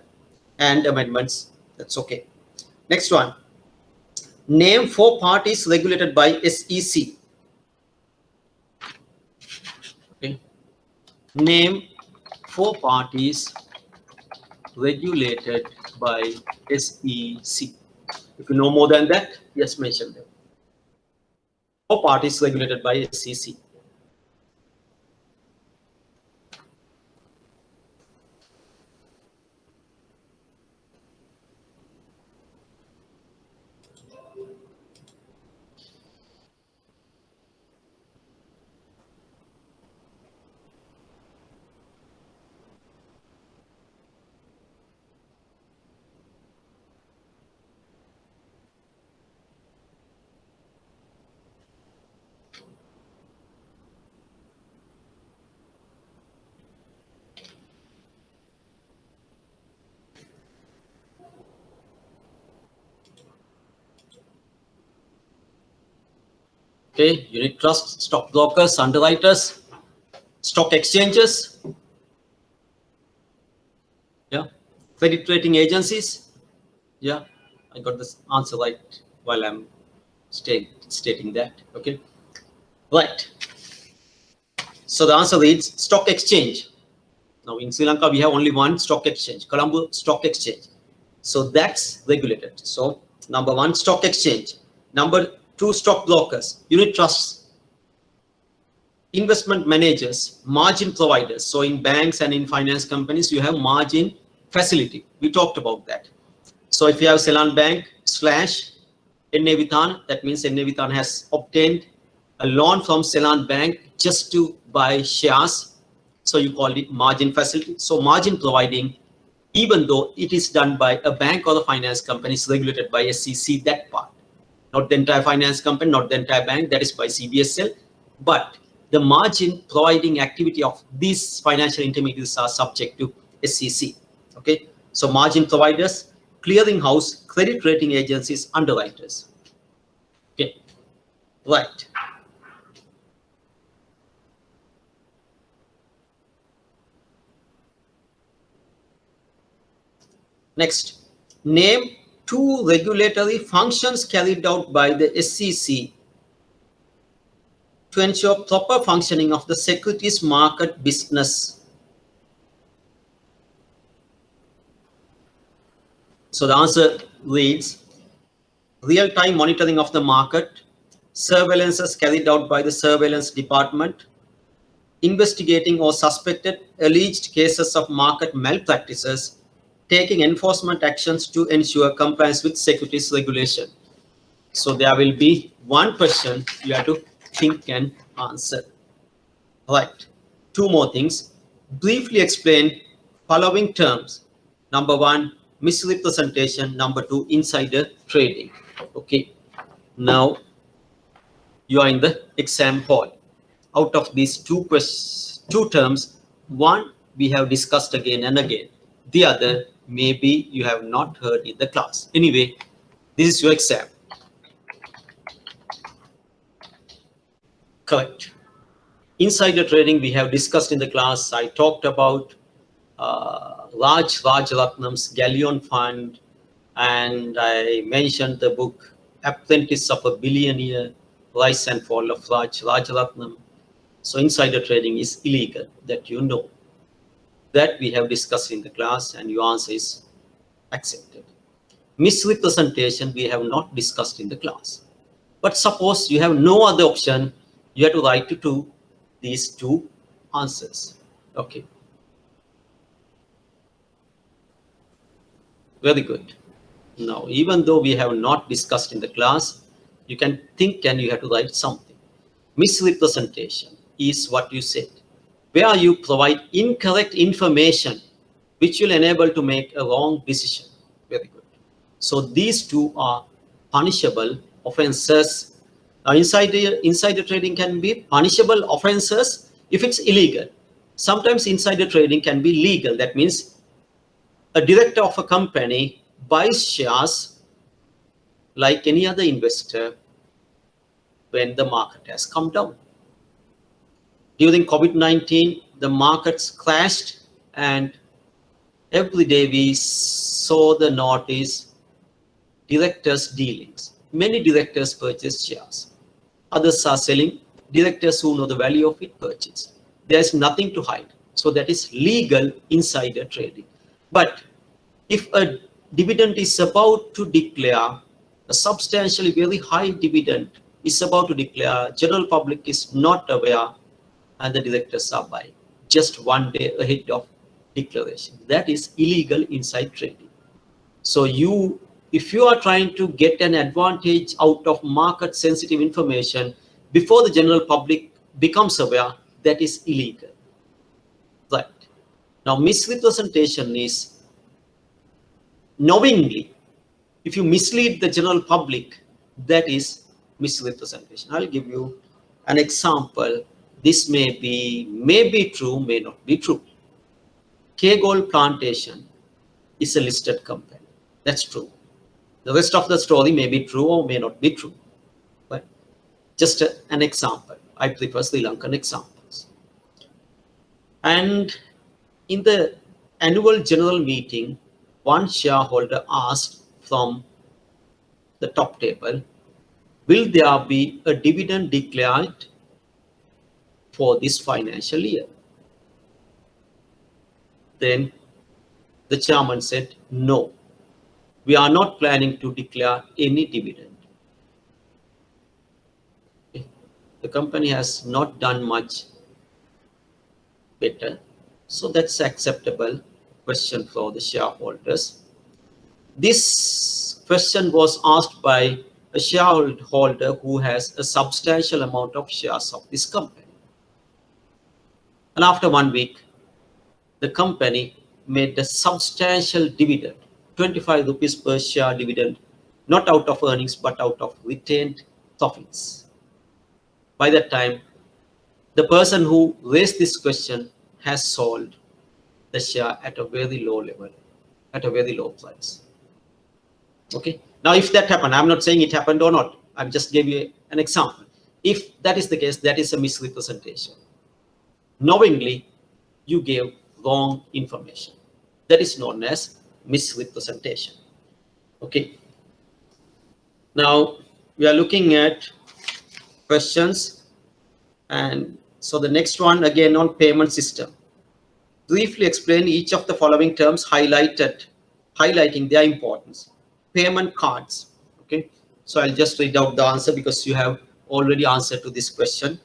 and amendments. That's okay. Next one. Name 4 parties regulated by SEC. Okay. Name 4 parties regulated by SEC. If you know more than that, yes, mention them. 4 parties regulated by SEC. Okay, unit trust, stock brokers, underwriters, stock exchanges, yeah, credit rating agencies. Yeah, I got this answer right while I'm stating that. Okay, right. So the answer reads stock exchange. Now in Sri Lanka we have only one stock exchange, Colombo Stock Exchange. So that's regulated. So number 1, stock exchange. Number 2, stock brokers, unit trusts, investment managers, margin providers. So in banks and in finance companies, you have margin facility. We talked about that. So if you have Ceylon Bank / NA Vithan, that means NA Vithan has obtained a loan from Ceylon Bank just to buy shares. So you call it margin facility. So margin providing, even though it is done by a bank or a finance company, is regulated by SEC, that part. Not the entire finance company, not the entire bank, that is by CBSL. But the margin providing activity of these financial intermediaries are subject to SEC. Okay, so margin providers, clearinghouse, credit rating agencies, underwriters. Okay, right. Next, name 2 regulatory functions carried out by the SEC to ensure proper functioning of the securities market business. So the answer reads, real-time monitoring of the market, surveillances carried out by the surveillance department, investigating or suspected alleged cases of market malpractices, taking enforcement actions to ensure compliance with securities regulation. So there will be one question you have to think and answer. Right. 2 more things. Briefly explain following terms. Number 1, misrepresentation. Number 2, insider trading. Okay. Now you are in the exam hall. Out of these two terms, one we have discussed again and again. The other maybe you have not heard in the class. Anyway, this is your exam. Correct. Insider trading we have discussed in the class. I talked about Raj Ratnam's Galleon Fund, and I mentioned the book Apprentice of a Billionaire, Rise and Fall of Raj Ratnam. So insider trading is illegal, that you know. That we have discussed in the class, and your answer is accepted. Misrepresentation we have not discussed in the class. But suppose you have no other option, you have to write to these 2 answers. Okay. Very good. Now, even though we have not discussed in the class, you can think and you have to write something. Misrepresentation is what you said, where you provide incorrect information which will enable to make a wrong decision. Very good. So these 2 are punishable offenses. Now, insider trading can be punishable offenses if it's illegal. Sometimes insider trading can be legal. That means a director of a company buys shares like any other investor when the market has come down. During COVID-19, the markets crashed, and every day we saw the notice, directors' dealings. Many directors purchase shares. Others are selling. Directors who know the value of it purchase. There is nothing to hide. So that is legal insider trading. But if a dividend is about to declare, a substantially very high dividend is about to declare, general public is not aware, and the directors are buying just 1 day ahead of declaration. That is illegal inside trading. So if you are trying to get an advantage out of market sensitive information before the general public becomes aware, that is illegal. Right. Now, misrepresentation is knowingly, if you mislead the general public, that is misrepresentation. I'll give you an example. This may be true, may not be true. K-Gold Plantation is a listed company. That's true. The rest of the story may be true or may not be true. But just an example. I prefer Sri Lankan examples. And in the annual general meeting, one shareholder asked from the top table, will there be a dividend declared for this financial year? Then the chairman said, no, we are not planning to declare any dividend. Okay. The company has not done much better. So that's acceptable question for the shareholders. This question was asked by a shareholder who has a substantial amount of shares of this company. And after 1 week, the company made a substantial dividend, 25 rupees per share dividend, not out of earnings, but out of retained profits. By that time, The person who raised this question has sold the share at a very low level, at a very low price. Okay. Now, if that happened, I'm not saying it happened or not. I'm just giving you an example. If that is the case, that is a misrepresentation. Knowingly, you gave wrong information. That is known as misrepresentation. Okay. Now, we are looking at questions. And so the next one, again, on payment system. Briefly explain each of the following terms highlighting their importance. Payment cards. Okay. So I'll just read out the answer because you have already answered to this question.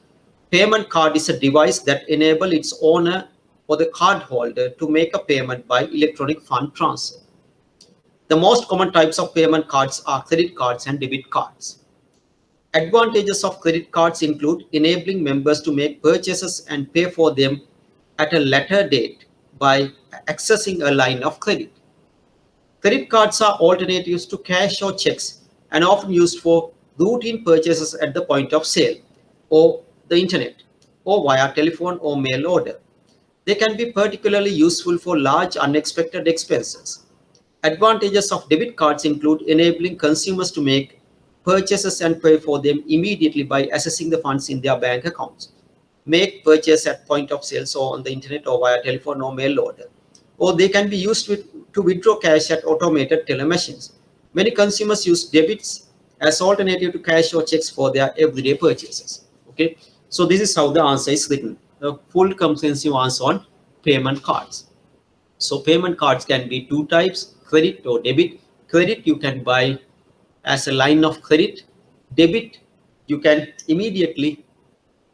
Payment card is a device that enables its owner or the card holder to make a payment by electronic fund transfer. The most common types of payment cards are credit cards and debit cards. Advantages of credit cards include enabling members to make purchases and pay for them at a later date by accessing a line of credit. Credit cards are alternatives to cash or checks and often used for routine purchases at the point of sale or the internet or via telephone or mail order. They can be particularly useful for large unexpected expenses. Advantages of debit cards include enabling consumers to make purchases and pay for them immediately by accessing the funds in their bank accounts. Make purchase at point of sales or on the internet or via telephone or mail order. Or they can be used to withdraw cash at automated teller machines. Many consumers use debits as alternative to cash or checks for their everyday purchases. Okay, so this is how the answer is written. The full comprehensive answer on payment cards. So payment cards can be two types, credit or debit. Credit you can buy as a line of credit. Debit, you can immediately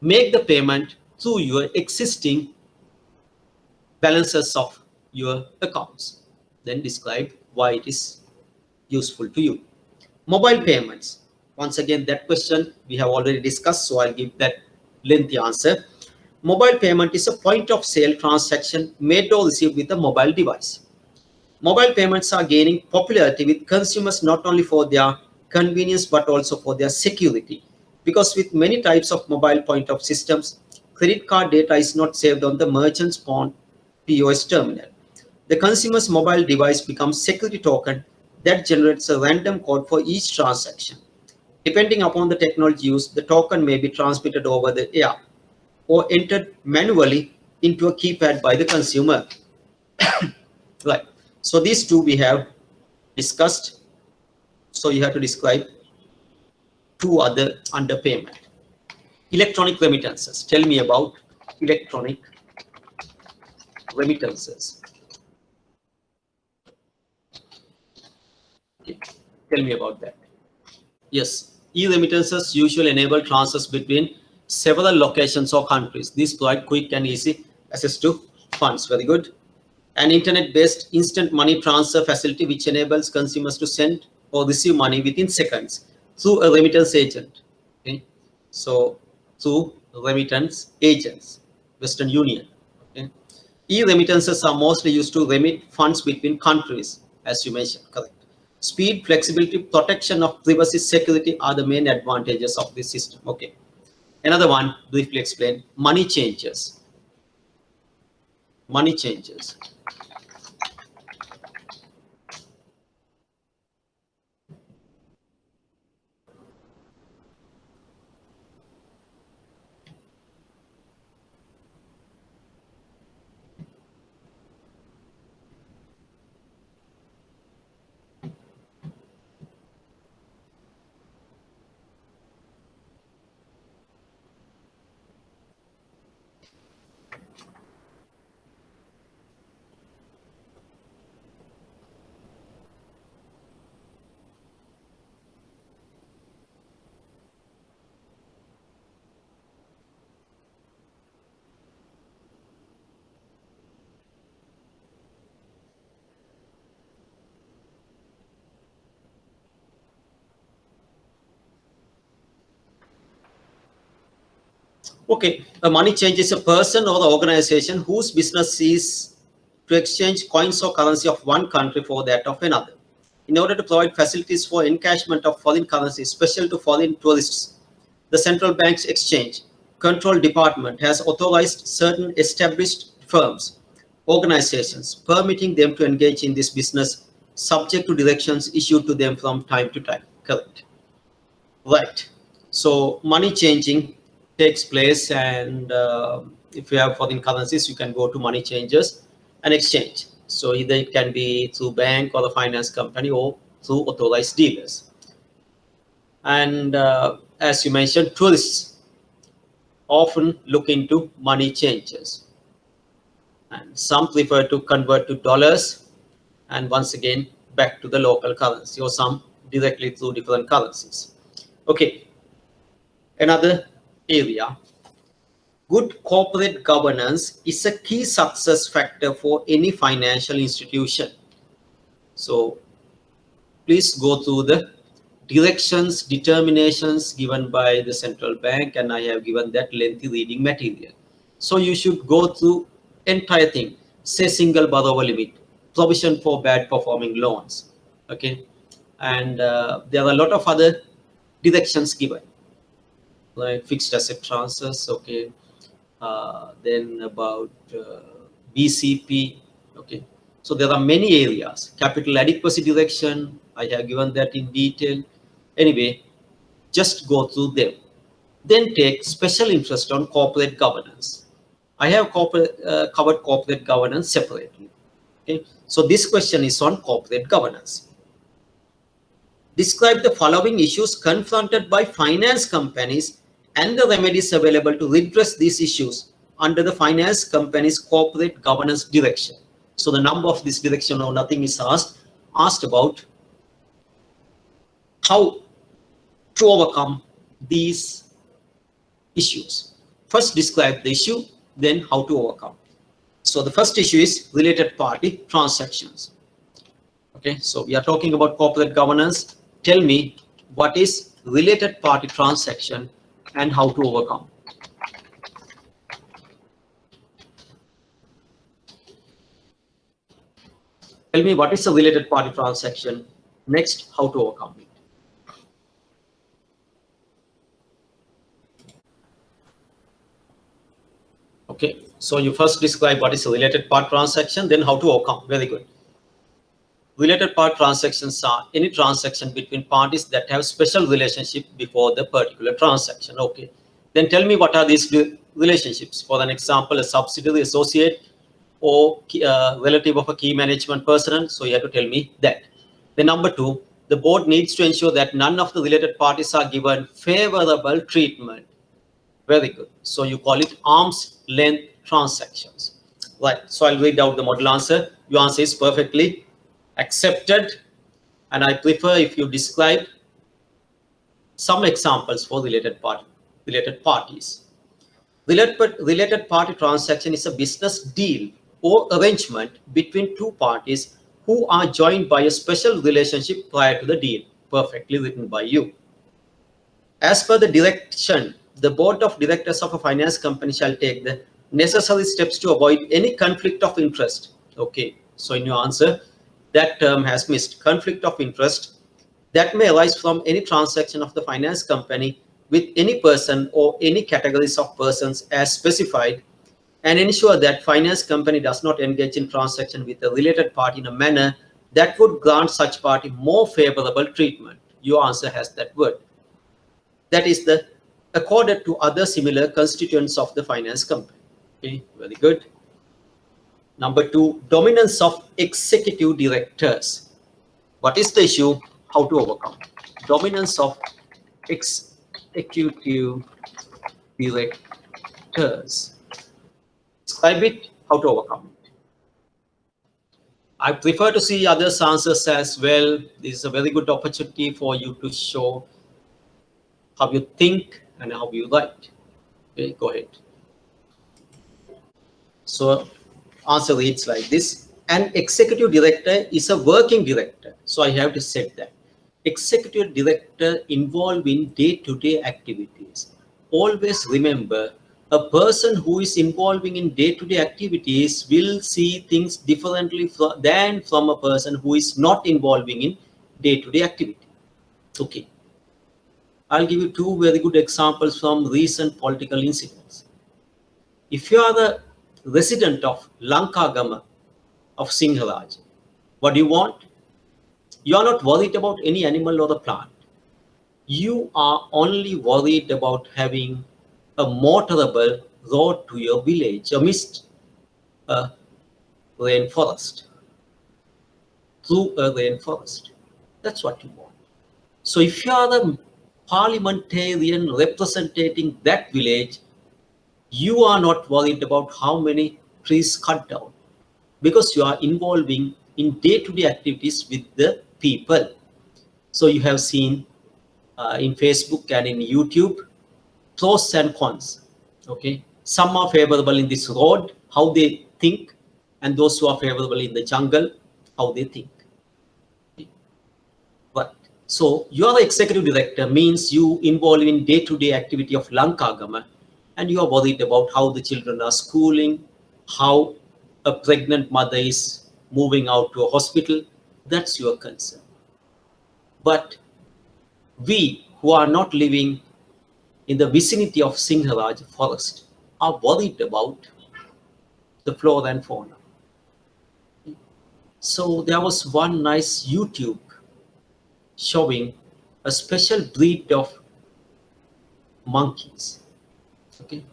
make the payment through your existing balances of your accounts. Then describe why it is useful to you. Mobile payments. Once again, that question we have already discussed, so I'll give that lengthy answer. Mobile payment is a point of sale transaction made or received with a mobile device. Mobile payments are gaining popularity with consumers not only for their convenience but also for their security. Because with many types of mobile point of systems, credit card data is not saved on the merchant's POS terminal. The consumer's mobile device becomes security token that generates a random code for each transaction. Depending upon the technology used, the token may be transmitted over the air or entered manually into a keypad by the consumer. Right. So these two we have discussed. So you have to describe two other under payment. Electronic remittances. Tell me about electronic remittances. Okay. Tell me about that. Yes, e-remittances usually enable transfers between several locations or countries. These provide quick and easy access to funds. Very good. An internet-based instant money transfer facility which enables consumers to send or receive money within seconds through a remittance agent. Okay, so through remittance agents, Western Union. Okay, e-remittances are mostly used to remit funds between countries, as you mentioned. Correct. Speed, flexibility, protection of privacy, security are the main advantages of this system. Okay. Another one, briefly explain, money changes. Money changes. Okay, a money change is a person or the organization whose business is to exchange coins or currency of one country for that of another. In order to provide facilities for encashment of foreign currency special to foreign tourists, the central banks exchange Control Department has authorized certain established firms, organizations, permitting them to engage in this business subject to directions issued to them from time to time. Correct. Right. So money changing takes place, and if you have foreign currencies, you can go to money changers and exchange. So either it can be through bank or the finance company or through authorized dealers. And as you mentioned, tourists often look into money changers, and some prefer to convert to dollars and once again back to the local currency, or some directly through different currencies. Okay, another area. Good corporate governance is a key success factor for any financial institution. So please go through the directions, determinations given by the central bank, and I have given that lengthy reading material. So you should go through entire thing. Say single borrower limit, provision for bad performing loans. Okay, and there are a lot of other directions given, like fixed asset transfers. Okay, then about BCP. Okay, so there are many areas. Capital adequacy direction, I have given that in detail. Anyway, just go through them. Then take special interest on corporate governance. I have covered corporate governance separately. Okay, so this question is on corporate governance. Describe the following issues confronted by finance companies and the remedies available to redress these issues under the finance company's corporate governance direction. So the number of this direction or nothing is asked about how to overcome these issues. First, describe the issue, then how to overcome. So the first issue is related party transactions. Okay, so we are talking about corporate governance. Tell me what is related party transaction and how to overcome. Tell me what is a related party transaction. Next, how to overcome it. Okay, so you first describe what is a related party transaction, then how to overcome. Very good. Related party transactions are any transaction between parties that have special relationship before the particular transaction. Okay, then tell me what are these relationships. For an example, a subsidiary, associate, or relative of a key management personnel. So you have to tell me that. Then number two, the board needs to ensure that none of the related parties are given favorable treatment. Very good. So you call it arm's length transactions. Right. So I'll read out the model answer. Your answer is perfectly accepted. And I prefer if you describe some examples for related parties. Related party transaction is a business deal or arrangement between two parties who are joined by a special relationship prior to the deal. Perfectly written by you. As per the direction, the board of directors of a finance company shall take the necessary steps to avoid any conflict of interest. Okay, so in your answer, that term has missed. Conflict of interest that may arise from any transaction of the finance company with any person or any categories of persons as specified, and ensure that finance company does not engage in transaction with a related party in a manner that would grant such party more favorable treatment. Your answer has that word. That is the accorded to other similar constituents of the finance company. Okay, very good. Number two, dominance of executive directors. What is the issue? How to overcome? Dominance of executive directors. Describe it, how to overcome it. I prefer to see others' answers as well. This is a very good opportunity for you to show how you think and how you write. Okay, go ahead. So answer reads like this. An executive director is a working director. So I have to set that. Executive director involved in day-to-day activities. Always remember, a person who is involving in day-to-day activities will see things differently than from a person who is not involving in day-to-day activity. Okay. I'll give you two very good examples from recent political incidents. If you are the resident of Lankagama of Sinharaj, what do you want? You are not worried about any animal or the plant. You are only worried about having a motorable road to your village amidst a rainforest, through a rainforest. That's what you want. So if you are the parliamentarian representing that village, you are not worried about how many trees cut down, because you are involving in day-to-day activities with the people. So you have seen in Facebook and in YouTube, pros and cons. Okay, some are favorable in this road, how they think, and those who are favorable in the jungle, how they think. But so you are the executive director, means you involve in day-to-day activity of Lankagama, and you are worried about how the children are schooling, how a pregnant mother is moving out to a hospital. That's your concern. But we who are not living in the vicinity of Sinharaj forest are worried about the flora and fauna. So there was one nice YouTube showing a special breed of monkeys. Okay.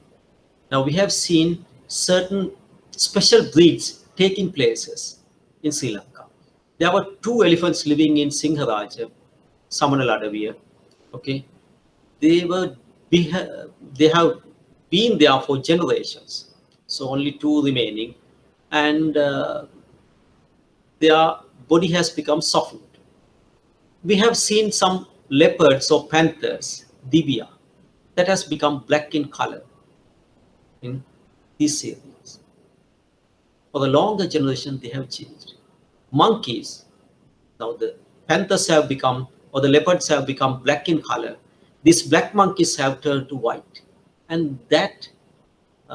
Now we have seen certain special breeds taking places in Sri Lanka. There were two elephants living in Singharaja, Samanaladaviya. Okay. They have been there for generations. So only two remaining, and their body has become softened. We have seen some leopards or panthers, Divya, that has become black in color in these areas. For the longer generation, they have changed. Monkeys, now the panthers have become, or the leopards have become black in color. These black monkeys have turned to white. And that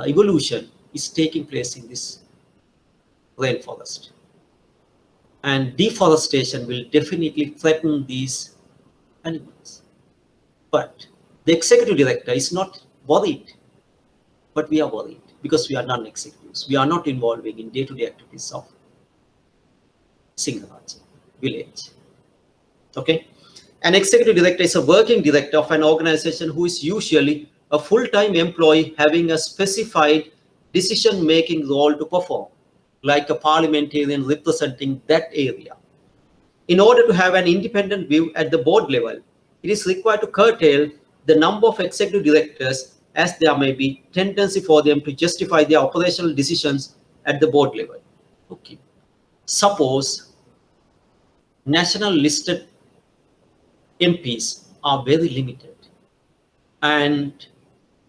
evolution is taking place in this rainforest. And deforestation will definitely threaten these animals. But the executive director is not worried, but we are worried because we are non-executives. We are not involving in day-to-day activities of Singaraj village. Okay. An executive director is a working director of an organization who is usually a full-time employee having a specified decision-making role to perform, like a parliamentarian representing that area. In order to have an independent view at the board level, it is required to curtail the number of executive directors, as there may be tendency for them to justify their operational decisions at the board level. Okay. Suppose national listed MPs are very limited, and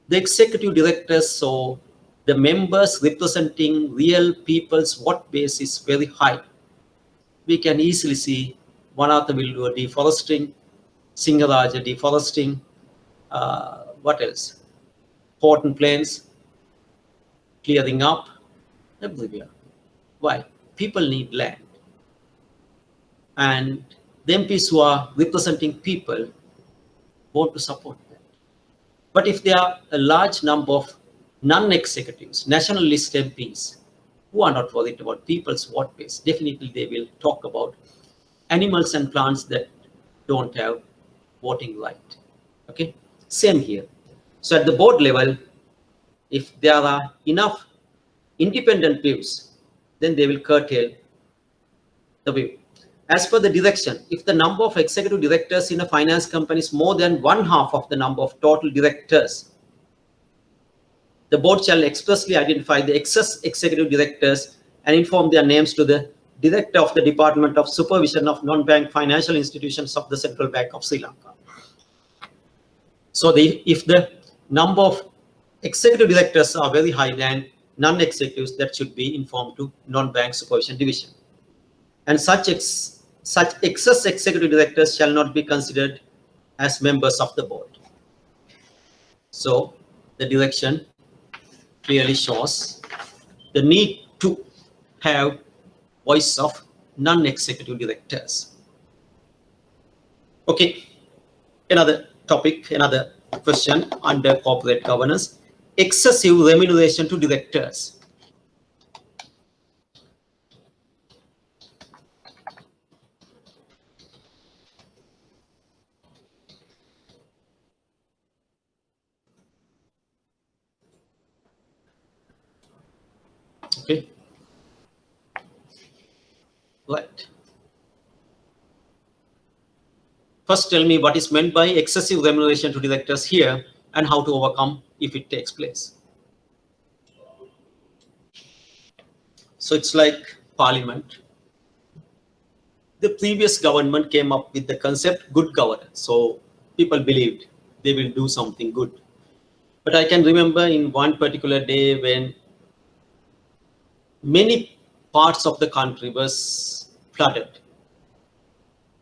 the executive directors, so the members representing real people's vote base is very high. We can easily see Vanatha will do a deforesting, Singaraja deforesting, what else? Port and plains, clearing up, everywhere. Why? People need land. And the MPs who are representing people want to support that. But if there are a large number of non-executives, national list MPs, who are not worried about people's vote base, definitely they will talk about animals and plants that don't have voting right. Okay, same here. So at the board level, if there are enough independent views, then they will curtail the view. As per the direction, if the number of executive directors in a finance company is more than 1/2 of the number of total directors, the board shall expressly identify the excess executive directors and inform their names to the director of the Department of Supervision of Non-Bank Financial Institutions of the Central Bank of Sri Lanka. So if the number of executive directors are very high than non-executives, that should be informed to Non-Bank Supervision Division. And such excess executive directors shall not be considered as members of the board. So the direction clearly shows the need to have voice of non-executive directors. Okay, another topic, another question under corporate governance, excessive remuneration to directors. Okay, right. First, tell me what is meant by excessive remuneration to directors here and how to overcome if it takes place. So it's like parliament. The previous government came up with the concept good governance. So people believed they will do something good. But I can remember in one particular day when many parts of the country was flooded.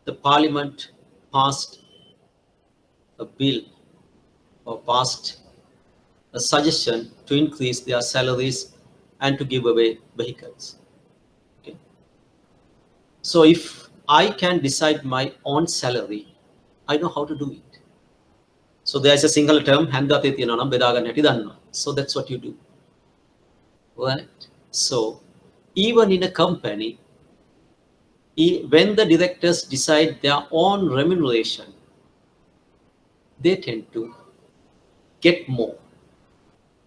The parliament passed a bill or passed a suggestion to increase their salaries and to give away vehicles. Okay. So if I can decide my own salary, I know how to do it. So there's a single term, so that's what you do. Right? So even in a company, when the directors decide their own remuneration, they tend to get more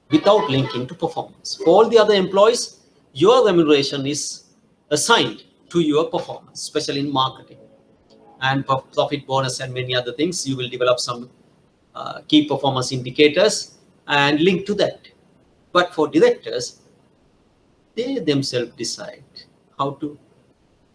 without linking to performance. For all the other employees, your remuneration is assigned to your performance, especially in marketing and profit bonus and many other things. You will develop some key performance indicators and link to that. But for directors, they themselves decide how to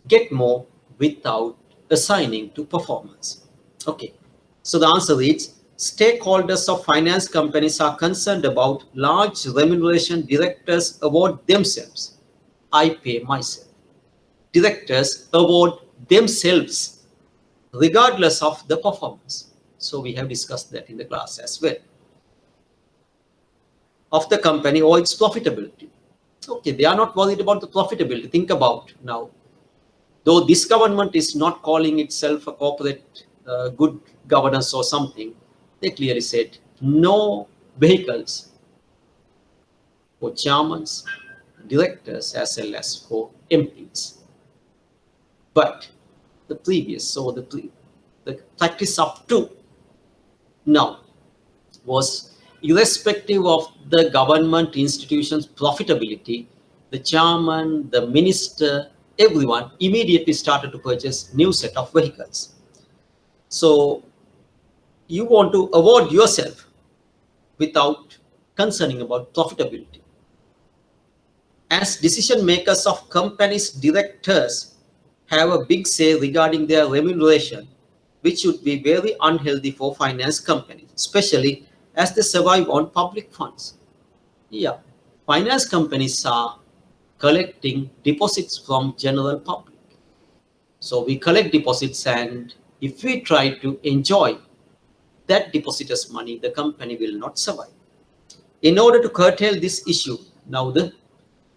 get more without assigning to performance. Okay, so the answer is stakeholders of finance companies are concerned about large remuneration directors award themselves. I pay myself. Directors award themselves regardless of the performance. So we have discussed that in the class as well. Of the company or its profitability. Okay, they are not worried about the profitability. Think about now. Though this government is not calling itself a corporate good governance or something, they clearly said no vehicles for chairmen, directors, as well as for MPs. But the previous, so the practice up to now was irrespective of the government institution's profitability, the chairman, the minister, everyone immediately started to purchase new set of vehicles. So you want to award yourself without concerning about profitability. As decision makers of companies, directors have a big say regarding their remuneration, which would be very unhealthy for finance companies, especially as they survive on public funds. Yeah, finance companies are collecting deposits from general public. So we collect deposits, and if we try to enjoy that depositors' money, the company will not survive. In order to curtail this issue, now the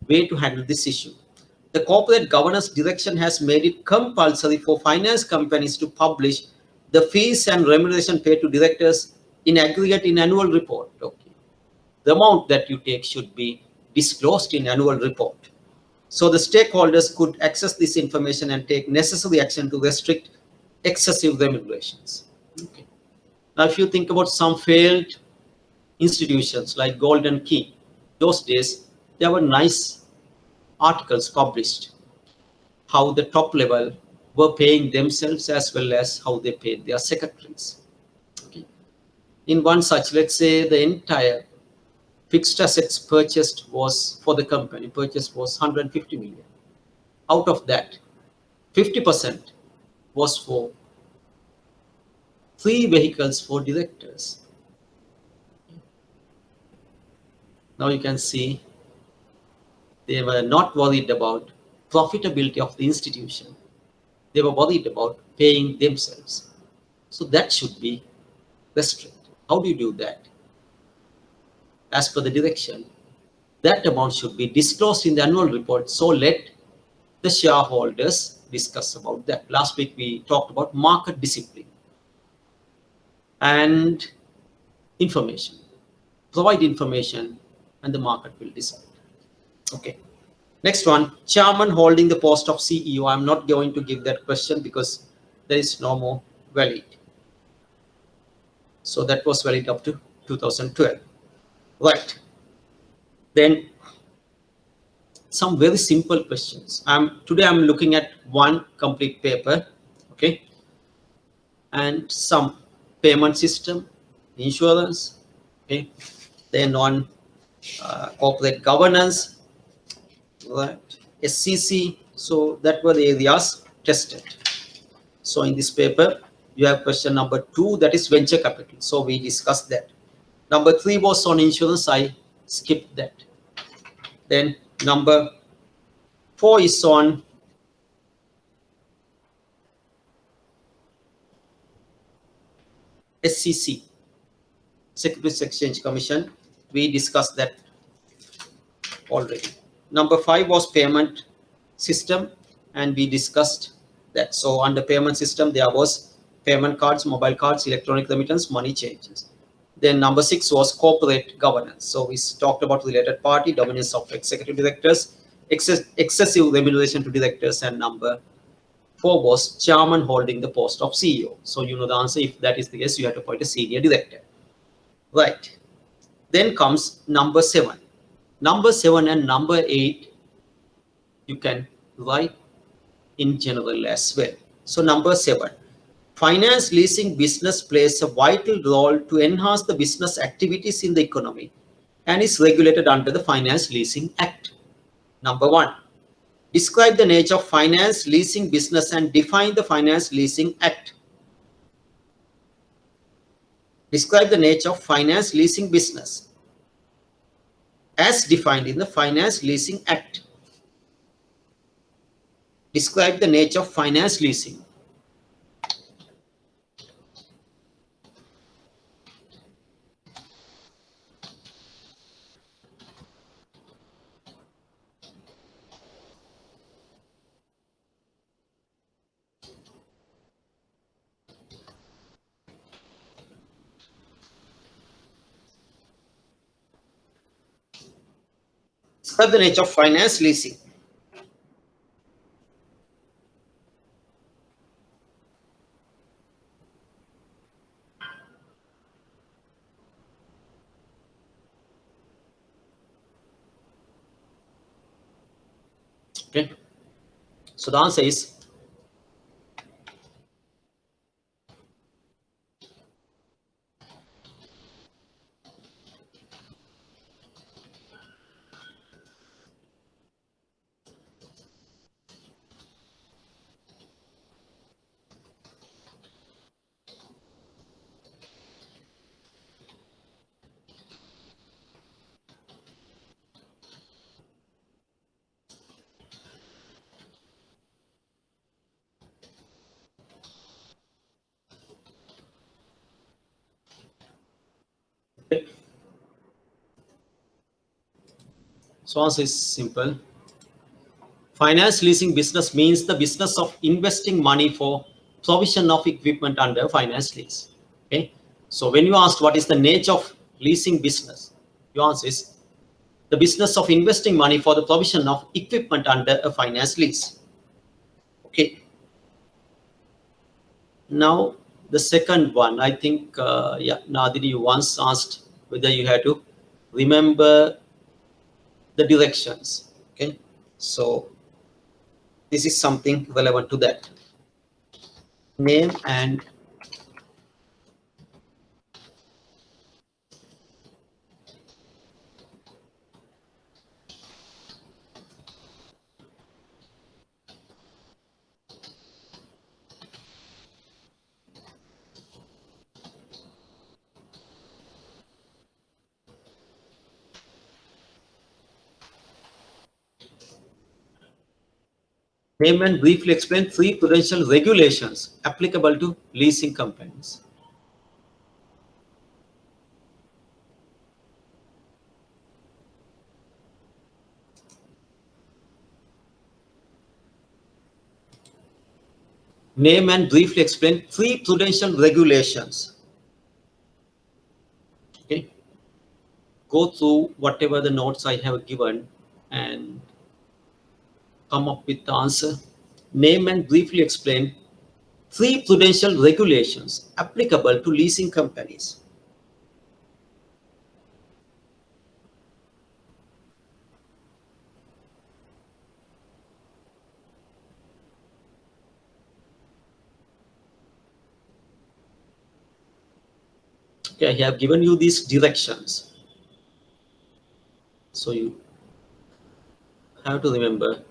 way to handle this issue, the corporate governance direction has made it compulsory for finance companies to publish the fees and remuneration paid to directors in aggregate in annual report. Okay. The amount that you take should be disclosed in annual report. So the stakeholders could access this information and take necessary action to restrict excessive remunerations. Okay. Now, if you think about some failed institutions like Golden Key, those days, there were nice articles published, how the top level were paying themselves as well as how they paid their secretaries. Okay. In one such, let's say the entire fixed assets purchased was for the company, purchase was 150 million. Out of that, 50% was for 3 vehicles for directors. Now you can see they were not worried about profitability of the institution. They were worried about paying themselves. So that should be restricted. How do you do that? As per the direction, that amount should be disclosed in the annual report. So let the shareholders discuss about that. Last week we talked about market discipline. and information. Provide information and the market will decide. Okay. Next one, chairman holding the post of CEO. I'm not going to give that question because there is no more valid. So that was valid up to 2012. Right. Then some very simple questions. Today I'm looking at one complete paper. Okay. And some payment system, insurance. Okay. Then on corporate governance, right? SCC. So that were the areas tested. So in this paper, you have question number 2, that is venture capital. So we discussed that. Number 3 was on insurance. I skipped that. Then number 4 is on SCC, Securities Exchange Commission. We discussed that already. Number 5 was payment system, and we discussed that. So under payment system, there was payment cards, mobile cards, electronic remittance, money changes. Then number 6 was corporate governance. So we talked about related party, dominance of executive directors, excessive remuneration to directors, and number 4 was chairman holding the post of CEO. So you know the answer. If that is the case, you have to appoint a senior director. Right. Then comes number 7. Number 7 and number 8, you can write in general as well. So number 7, finance leasing business plays a vital role to enhance the business activities in the economy and is regulated under the Finance Leasing Act. Number 1, describe the nature of finance leasing business and define the Finance Leasing Act. Describe the nature of finance leasing business as defined in the Finance Leasing Act. Describe the nature of finance leasing. Describe the nature of finance leasing. Okay. So the answer is okay. So answer is simple. Finance leasing business means the business of investing money for provision of equipment under finance lease. Okay. So when you asked what is the nature of leasing business, your answer is the business of investing money for the provision of equipment under a finance lease. Okay. Now the second one, I think, yeah, Nadini, you once asked whether you had to remember the directions. Okay. So this is something relevant to that. Name and briefly explain 3 prudential regulations applicable to leasing companies. Name and briefly explain 3 prudential regulations go through whatever the notes I have given and come up with the answer. Name and briefly explain 3 prudential regulations applicable to leasing companies. Okay, I have given you these directions. So you have to remember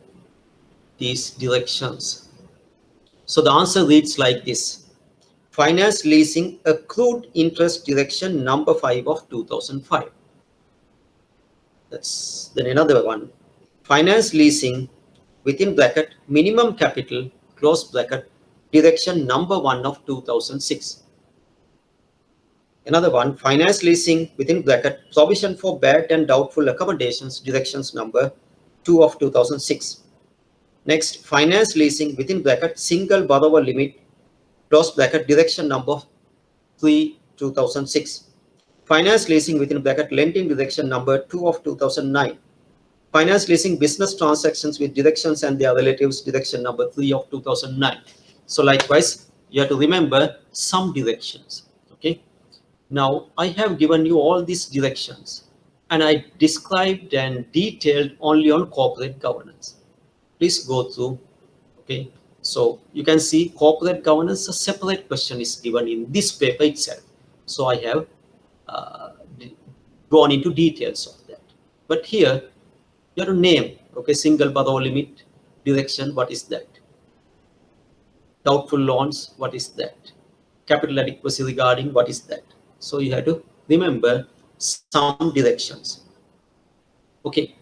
these directions. So the answer reads like this. Finance leasing accrued interest direction number 5 of 2005. That's then another one. Finance leasing within bracket minimum capital close bracket direction number 1 of 2006. Another one, finance leasing within bracket provision for bad and doubtful accommodations directions number 2 of 2006. Next, finance leasing within bracket single borrower limit close bracket direction number 3 2006. Finance leasing within bracket lending direction number 2 of 2009. Finance leasing business transactions with directions and their relatives direction number 3 of 2009. So likewise, you have to remember some directions. Okay. Now I have given you all these directions and I described and detailed only on corporate governance. Please go through. Okay. So you can see corporate governance, a separate question is given in this paper itself. So I have gone into details of that. But here you have to name, okay, single borrower limit direction, what is that? Doubtful loans, what is that? Capital adequacy regarding, what is that? So you have to remember some directions. Okay,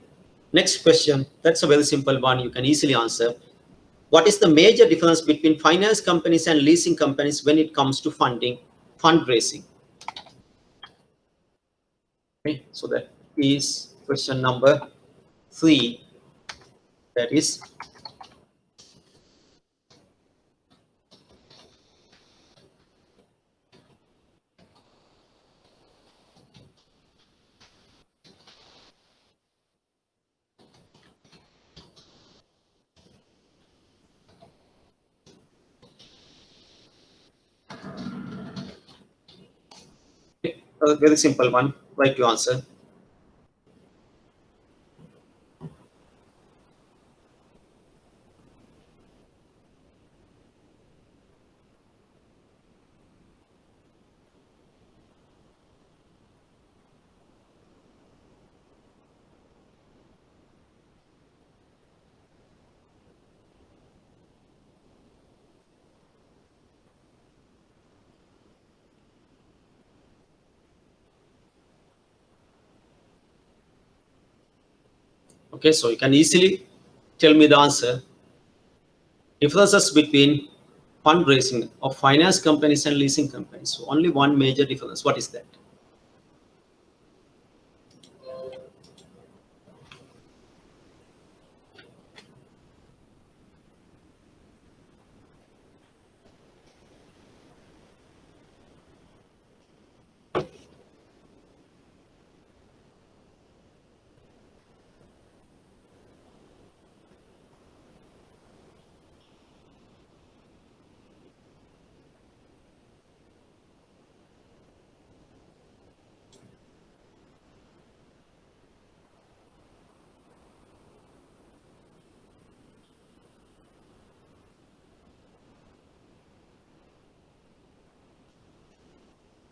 next question. That's a very simple one. You can easily answer. What is the major difference between finance companies and leasing companies when it comes to fundraising? Okay, so that is question number 3. That is a very simple one. Right to answer. Okay, so you can easily tell me the answer. Differences between fundraising of finance companies and leasing companies. So only one major difference. What is that?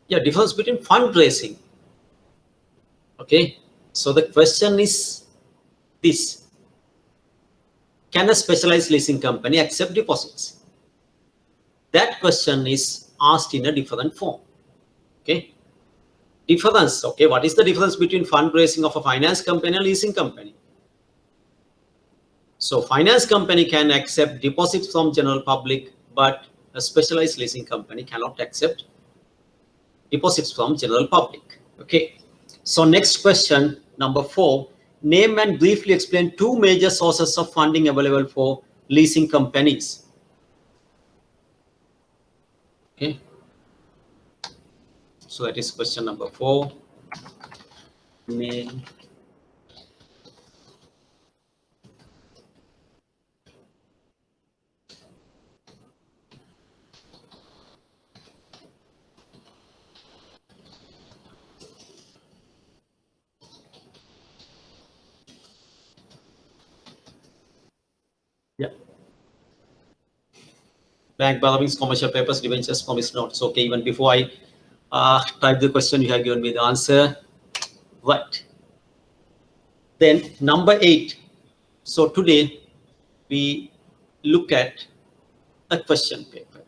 Yeah, difference between fundraising. Okay, so the question is this: can a specialized leasing company accept deposits? That question is asked in a different form. Okay, difference. Okay, what is the difference between fundraising of a finance company and leasing company? So finance company can accept deposits from general public, but a specialized leasing company cannot accept deposits from general public. Okay. So next question, number 4. Name and briefly explain 2 major sources of funding available for leasing companies. Okay. So that is question number 4. Main yeah. Bank borrowings, commercial papers, debentures, promise notes. Okay, even before I type the question, you have given me the answer. Right. Then number 8. So today we look at a question paper.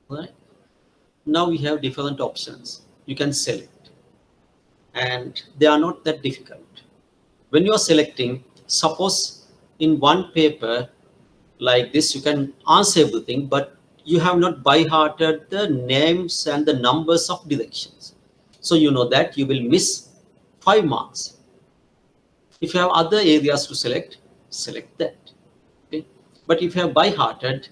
Right. Now we have different options. You can select, and they are not that difficult. When you are selecting, suppose in one paper like this, you can answer everything, but you have not by hearted the names and the numbers of directions. So you know that you will miss 5 marks. If you have other areas to select, select that. Okay? But if you have by hearted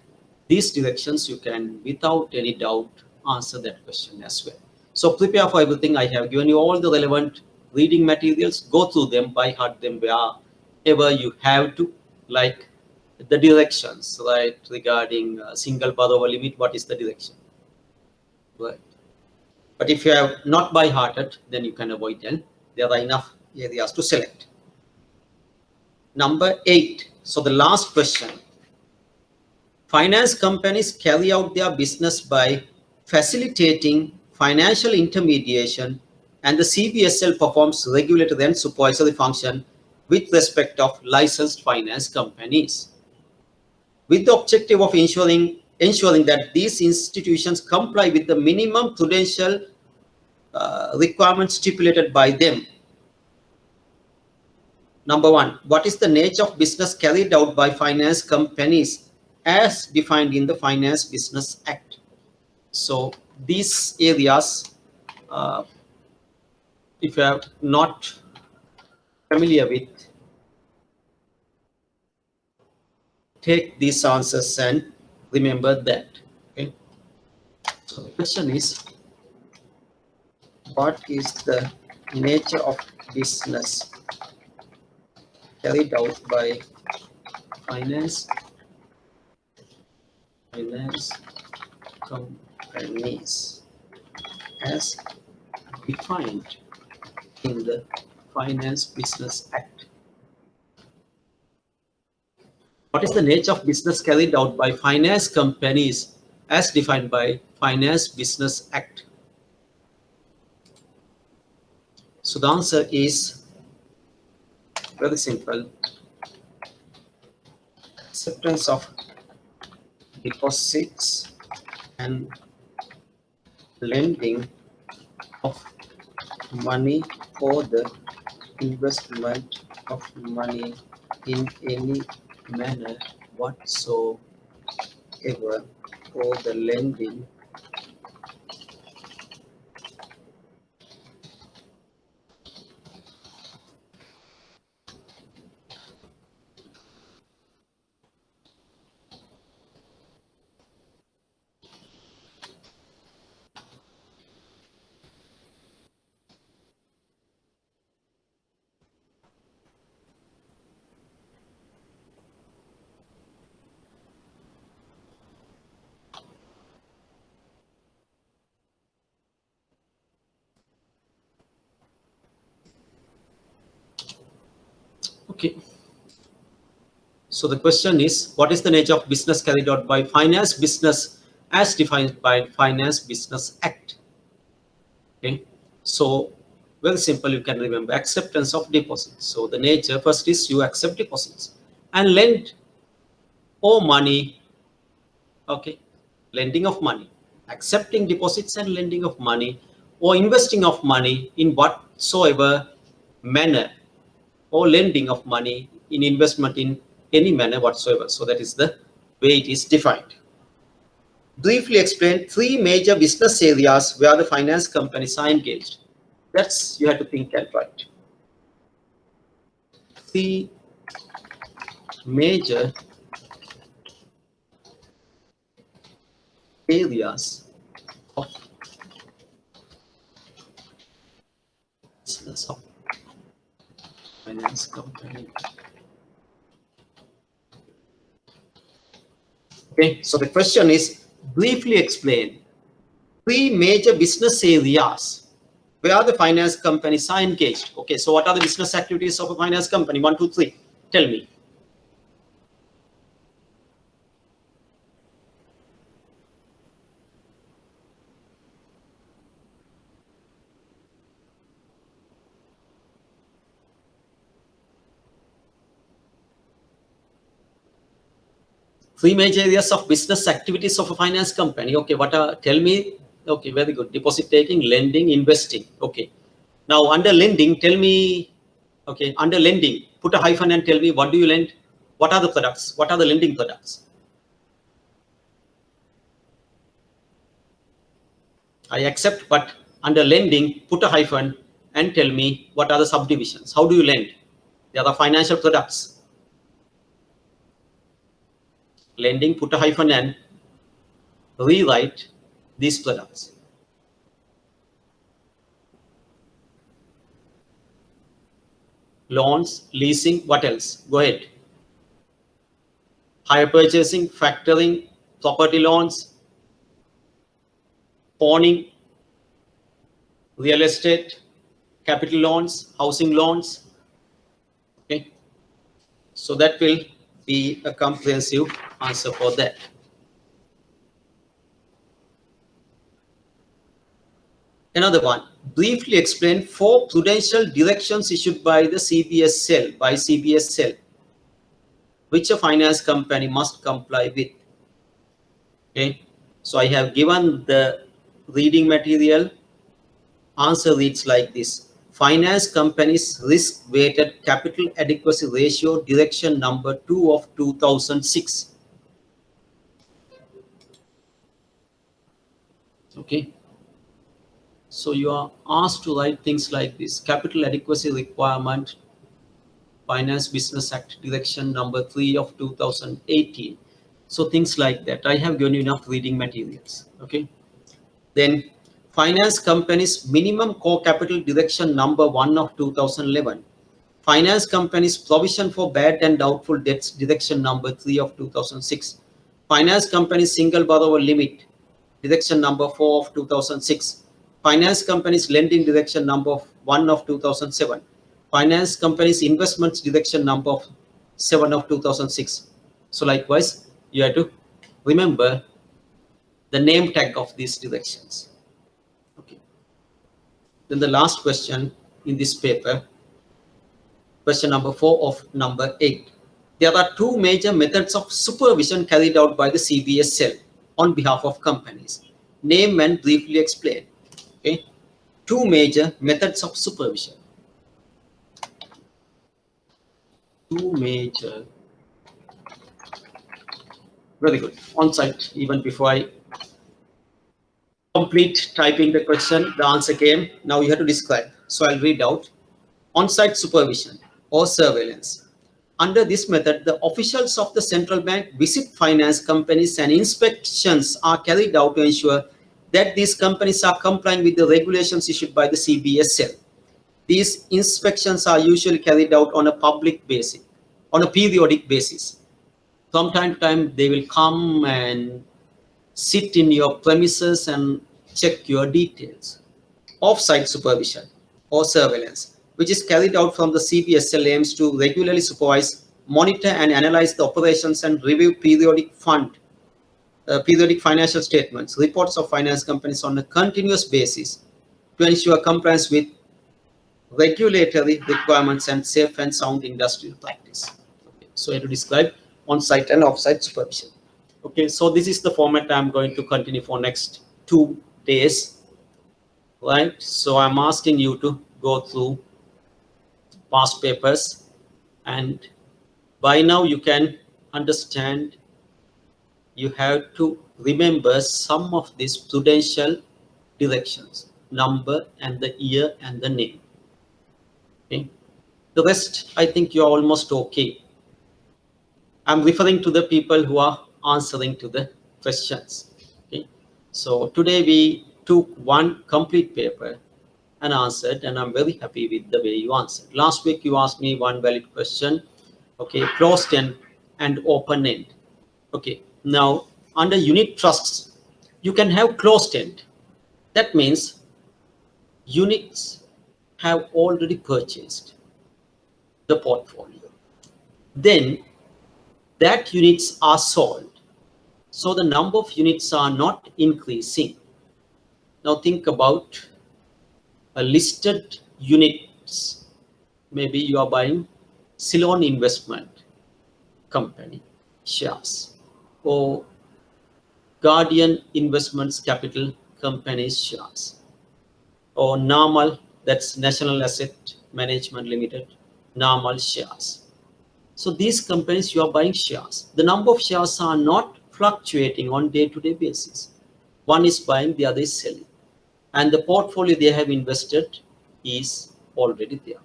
these directions, you can without any doubt answer that question as well. So prepare for everything. I have given you all the relevant reading materials. Go through them, by heart them wherever you have to, like the directions, right, regarding single borrower limit. What is the direction? Right. But if you have not by hearted, then you can avoid them. There are enough areas to select. Number 8. So the last question. Finance companies carry out their business by facilitating financial intermediation, and the CBSL performs regulatory and supervisory function with respect of licensed finance companies, with the objective of ensuring that these institutions comply with the minimum prudential requirements stipulated by them. Number 1, what is the nature of business carried out by finance companies as defined in the Finance Business Act? So these areas, if you are not familiar with, take these answers and remember that. Okay. So the question is, what is the nature of business carried out by finance companies as defined in the Finance Business Act? What is the nature of business carried out by finance companies as defined by Finance Business Act? So the answer is very simple. Acceptance of deposits and lending of money for the investment of money in any manner whatsoever, or the lending okay. So the question is, what is the nature of business carried out by finance business as defined by Finance Business Act? Okay. So very simple, you can remember acceptance of deposits. So the nature first is you accept deposits and lend or money. Okay. Lending of money, accepting deposits and lending of money, or investing of money in whatsoever manner, or lending of money in investment in any manner whatsoever. So that is the way it is defined. Briefly explain 3 major business areas where the finance companies are engaged. That's, you have to think and write. 3 major areas of business of Okay, so the question is, briefly explain three major business areas where the finance companies are engaged. Okay, so what are the business activities of a finance company? 1, 2, 3. Tell me. Three major areas of business activities of a finance company. Okay, what are, tell me. Okay, very good. Deposit taking, lending, investing. Okay. Now under lending, tell me, okay, under lending, put a hyphen and tell me what do you lend? What are the products? What are the lending products? I accept, but under lending, put a hyphen and tell me what are the subdivisions? How do you lend? There are financial products. Lending, put a hyphen and rewrite these products. Loans, leasing, what else? Go ahead. Hire purchasing, factoring, property loans, pawning, real estate, capital loans, housing loans. Okay. So that will be a comprehensive answer for that. Another one, briefly explain 4 prudential directions issued by the CBSL, which a finance company must comply with. Okay, so I have given the reading material. Answer reads like this: finance companies risk weighted capital adequacy ratio direction number 2 of 2006. Okay, so you are asked to write things like this: capital adequacy requirement, Finance Business Act direction number 3 of 2018. So things like that. I have given you enough reading materials. Okay. Then finance companies minimum core capital direction number 1 of 2011. Finance companies provision for bad and doubtful debts direction number 3 of 2006. Finance companies single borrower limit direction number 4 of 2006. Finance companies lending direction number 1 of 2007. Finance companies investments direction number 7 of 2006. So likewise, you have to remember the name tag of these directions. Okay. Then the last question in this paper, question number 4 of number 8. There are 2 major methods of supervision carried out by the CBSL on behalf of companies. Name and briefly explain. Okay. 2 major methods of supervision. 2 major. Very good. On site, even before I complete typing the question, the answer came. Now you have to describe. So I'll read out. On-site supervision or surveillance. Under this method, the officials of the central bank visit finance companies and inspections are carried out to ensure that these companies are complying with the regulations issued by the CBSL. These inspections are usually carried out on a public basis, on a periodic basis. From time to time, they will come and sit in your premises and check your details. Off-site supervision or surveillance, which is carried out from the CBSL, aims to regularly supervise, monitor and analyze the operations and review periodic financial statements, reports of finance companies on a continuous basis to ensure compliance with regulatory requirements and safe and sound industrial practice. Okay, so I have to describe on-site and off-site supervision. Okay, so this is the format I'm going to continue for next 2 days. Right, so I'm asking you to go through past papers, and by now you can understand, you have to remember some of these prudential directions, number and the year and the name. Okay, the rest I think you're almost okay. I'm referring to the people who are answering to the questions. Okay, so today we took one complete paper and answered, and I'm very happy with the way you answered. Last week you asked me one valid question. Okay, closed end and open end. Okay, now under unit trusts, you can have closed end. That means units have already purchased the portfolio. Then that units are sold. So the number of units are not increasing. Now think about a listed units. Maybe you are buying Ceylon Investment Company shares or Guardian Investments Capital Company's shares or NAMAL, that's National Asset Management Limited, NAMAL shares. So these companies you are buying shares. The number of shares are not fluctuating on day-to-day basis. One is buying, the other is selling. And the portfolio they have invested is already there.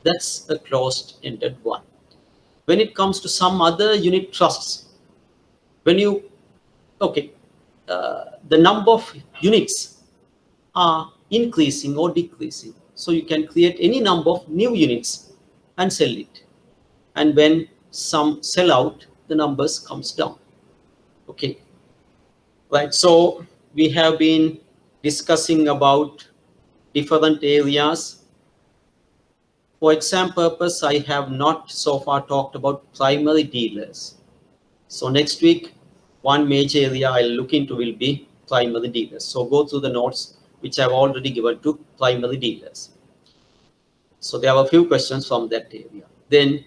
That's a closed-ended one. When it comes to some other unit trusts, when you, okay, the number of units are increasing or decreasing. So you can create any number of new units and sell it. And when some sell out, the numbers comes down. Okay, right. So we have been discussing about different areas. For exam purpose, I have not so far talked about primary dealers. So next week, one major area I'll look into will be primary dealers. So go through the notes which I've already given to primary dealers. So there are a few questions from that area. Then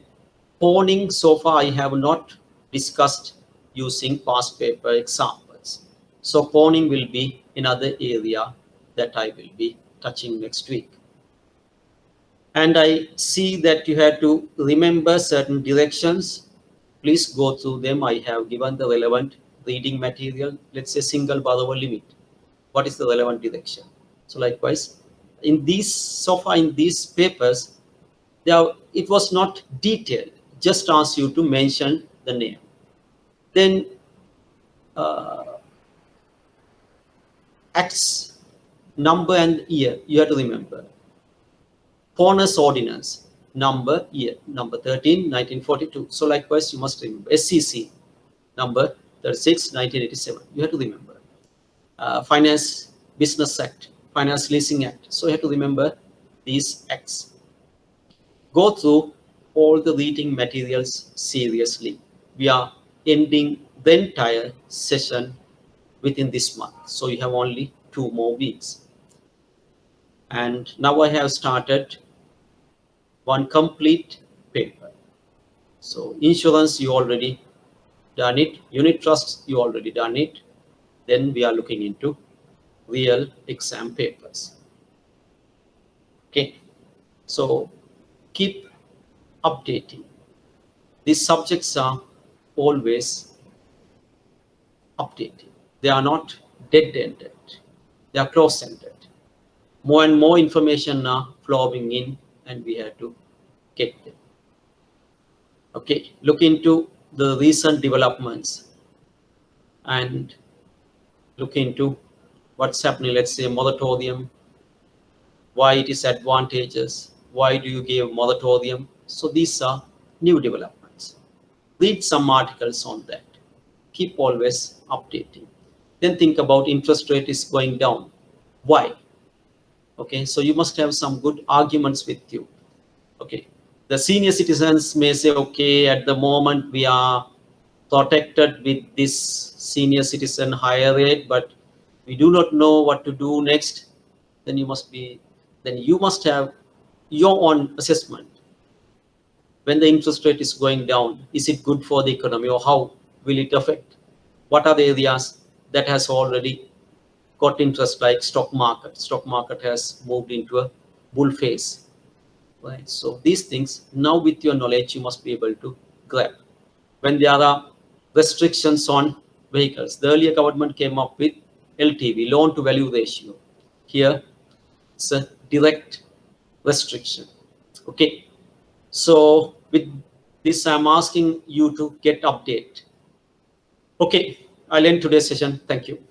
pawning, so far I have not discussed using past paper examples. So pawning will be another area that I will be touching next week. And I see that you have to remember certain directions. Please go through them. I have given the relevant reading material. Let's say single borrower limit. What is the relevant direction? So likewise, in these, so far in these papers, it was not detailed, just asked you to mention the name. Then acts, number and year, you have to remember. Pawners Ordinance, number, year, number 13, 1942. So likewise, you must remember. SCC, number 36, 1987. You have to remember. Finance Business Act, Finance Leasing Act. So you have to remember these acts. Go through all the reading materials seriously. We are ending the entire session within this month. So you have only 2 more weeks. And now I have started one complete paper. So insurance, you already done it. Unit trusts, you already done it. Then we are looking into real exam papers. Okay, so keep updating. These subjects are always updating. They are not dead-ended. They are close-ended. More and more information are flowing in, and we have to get them. Okay, look into the recent developments and look into what's happening. Let's say moratorium, why it is advantageous, why do you give moratorium? So these are new developments. Read some articles on that. Keep always updating. Then think about interest rate is going down. Why? Okay, so you must have some good arguments with you. Okay, the senior citizens may say, okay, at the moment we are protected with this senior citizen higher rate, but we do not know what to do next. Then you must have your own assessment. When the interest rate is going down, is it good for the economy, or how will it affect? What are the areas that has already got interest, like stock market? Stock market has moved into a bull phase, right? So these things, now with your knowledge, you must be able to grab. When there are restrictions on vehicles, the earlier government came up with LTV, loan to value ratio. Here, it's a direct restriction. Okay, so with this, I'm asking you to get update. Okay, I'll end today's session. Thank you.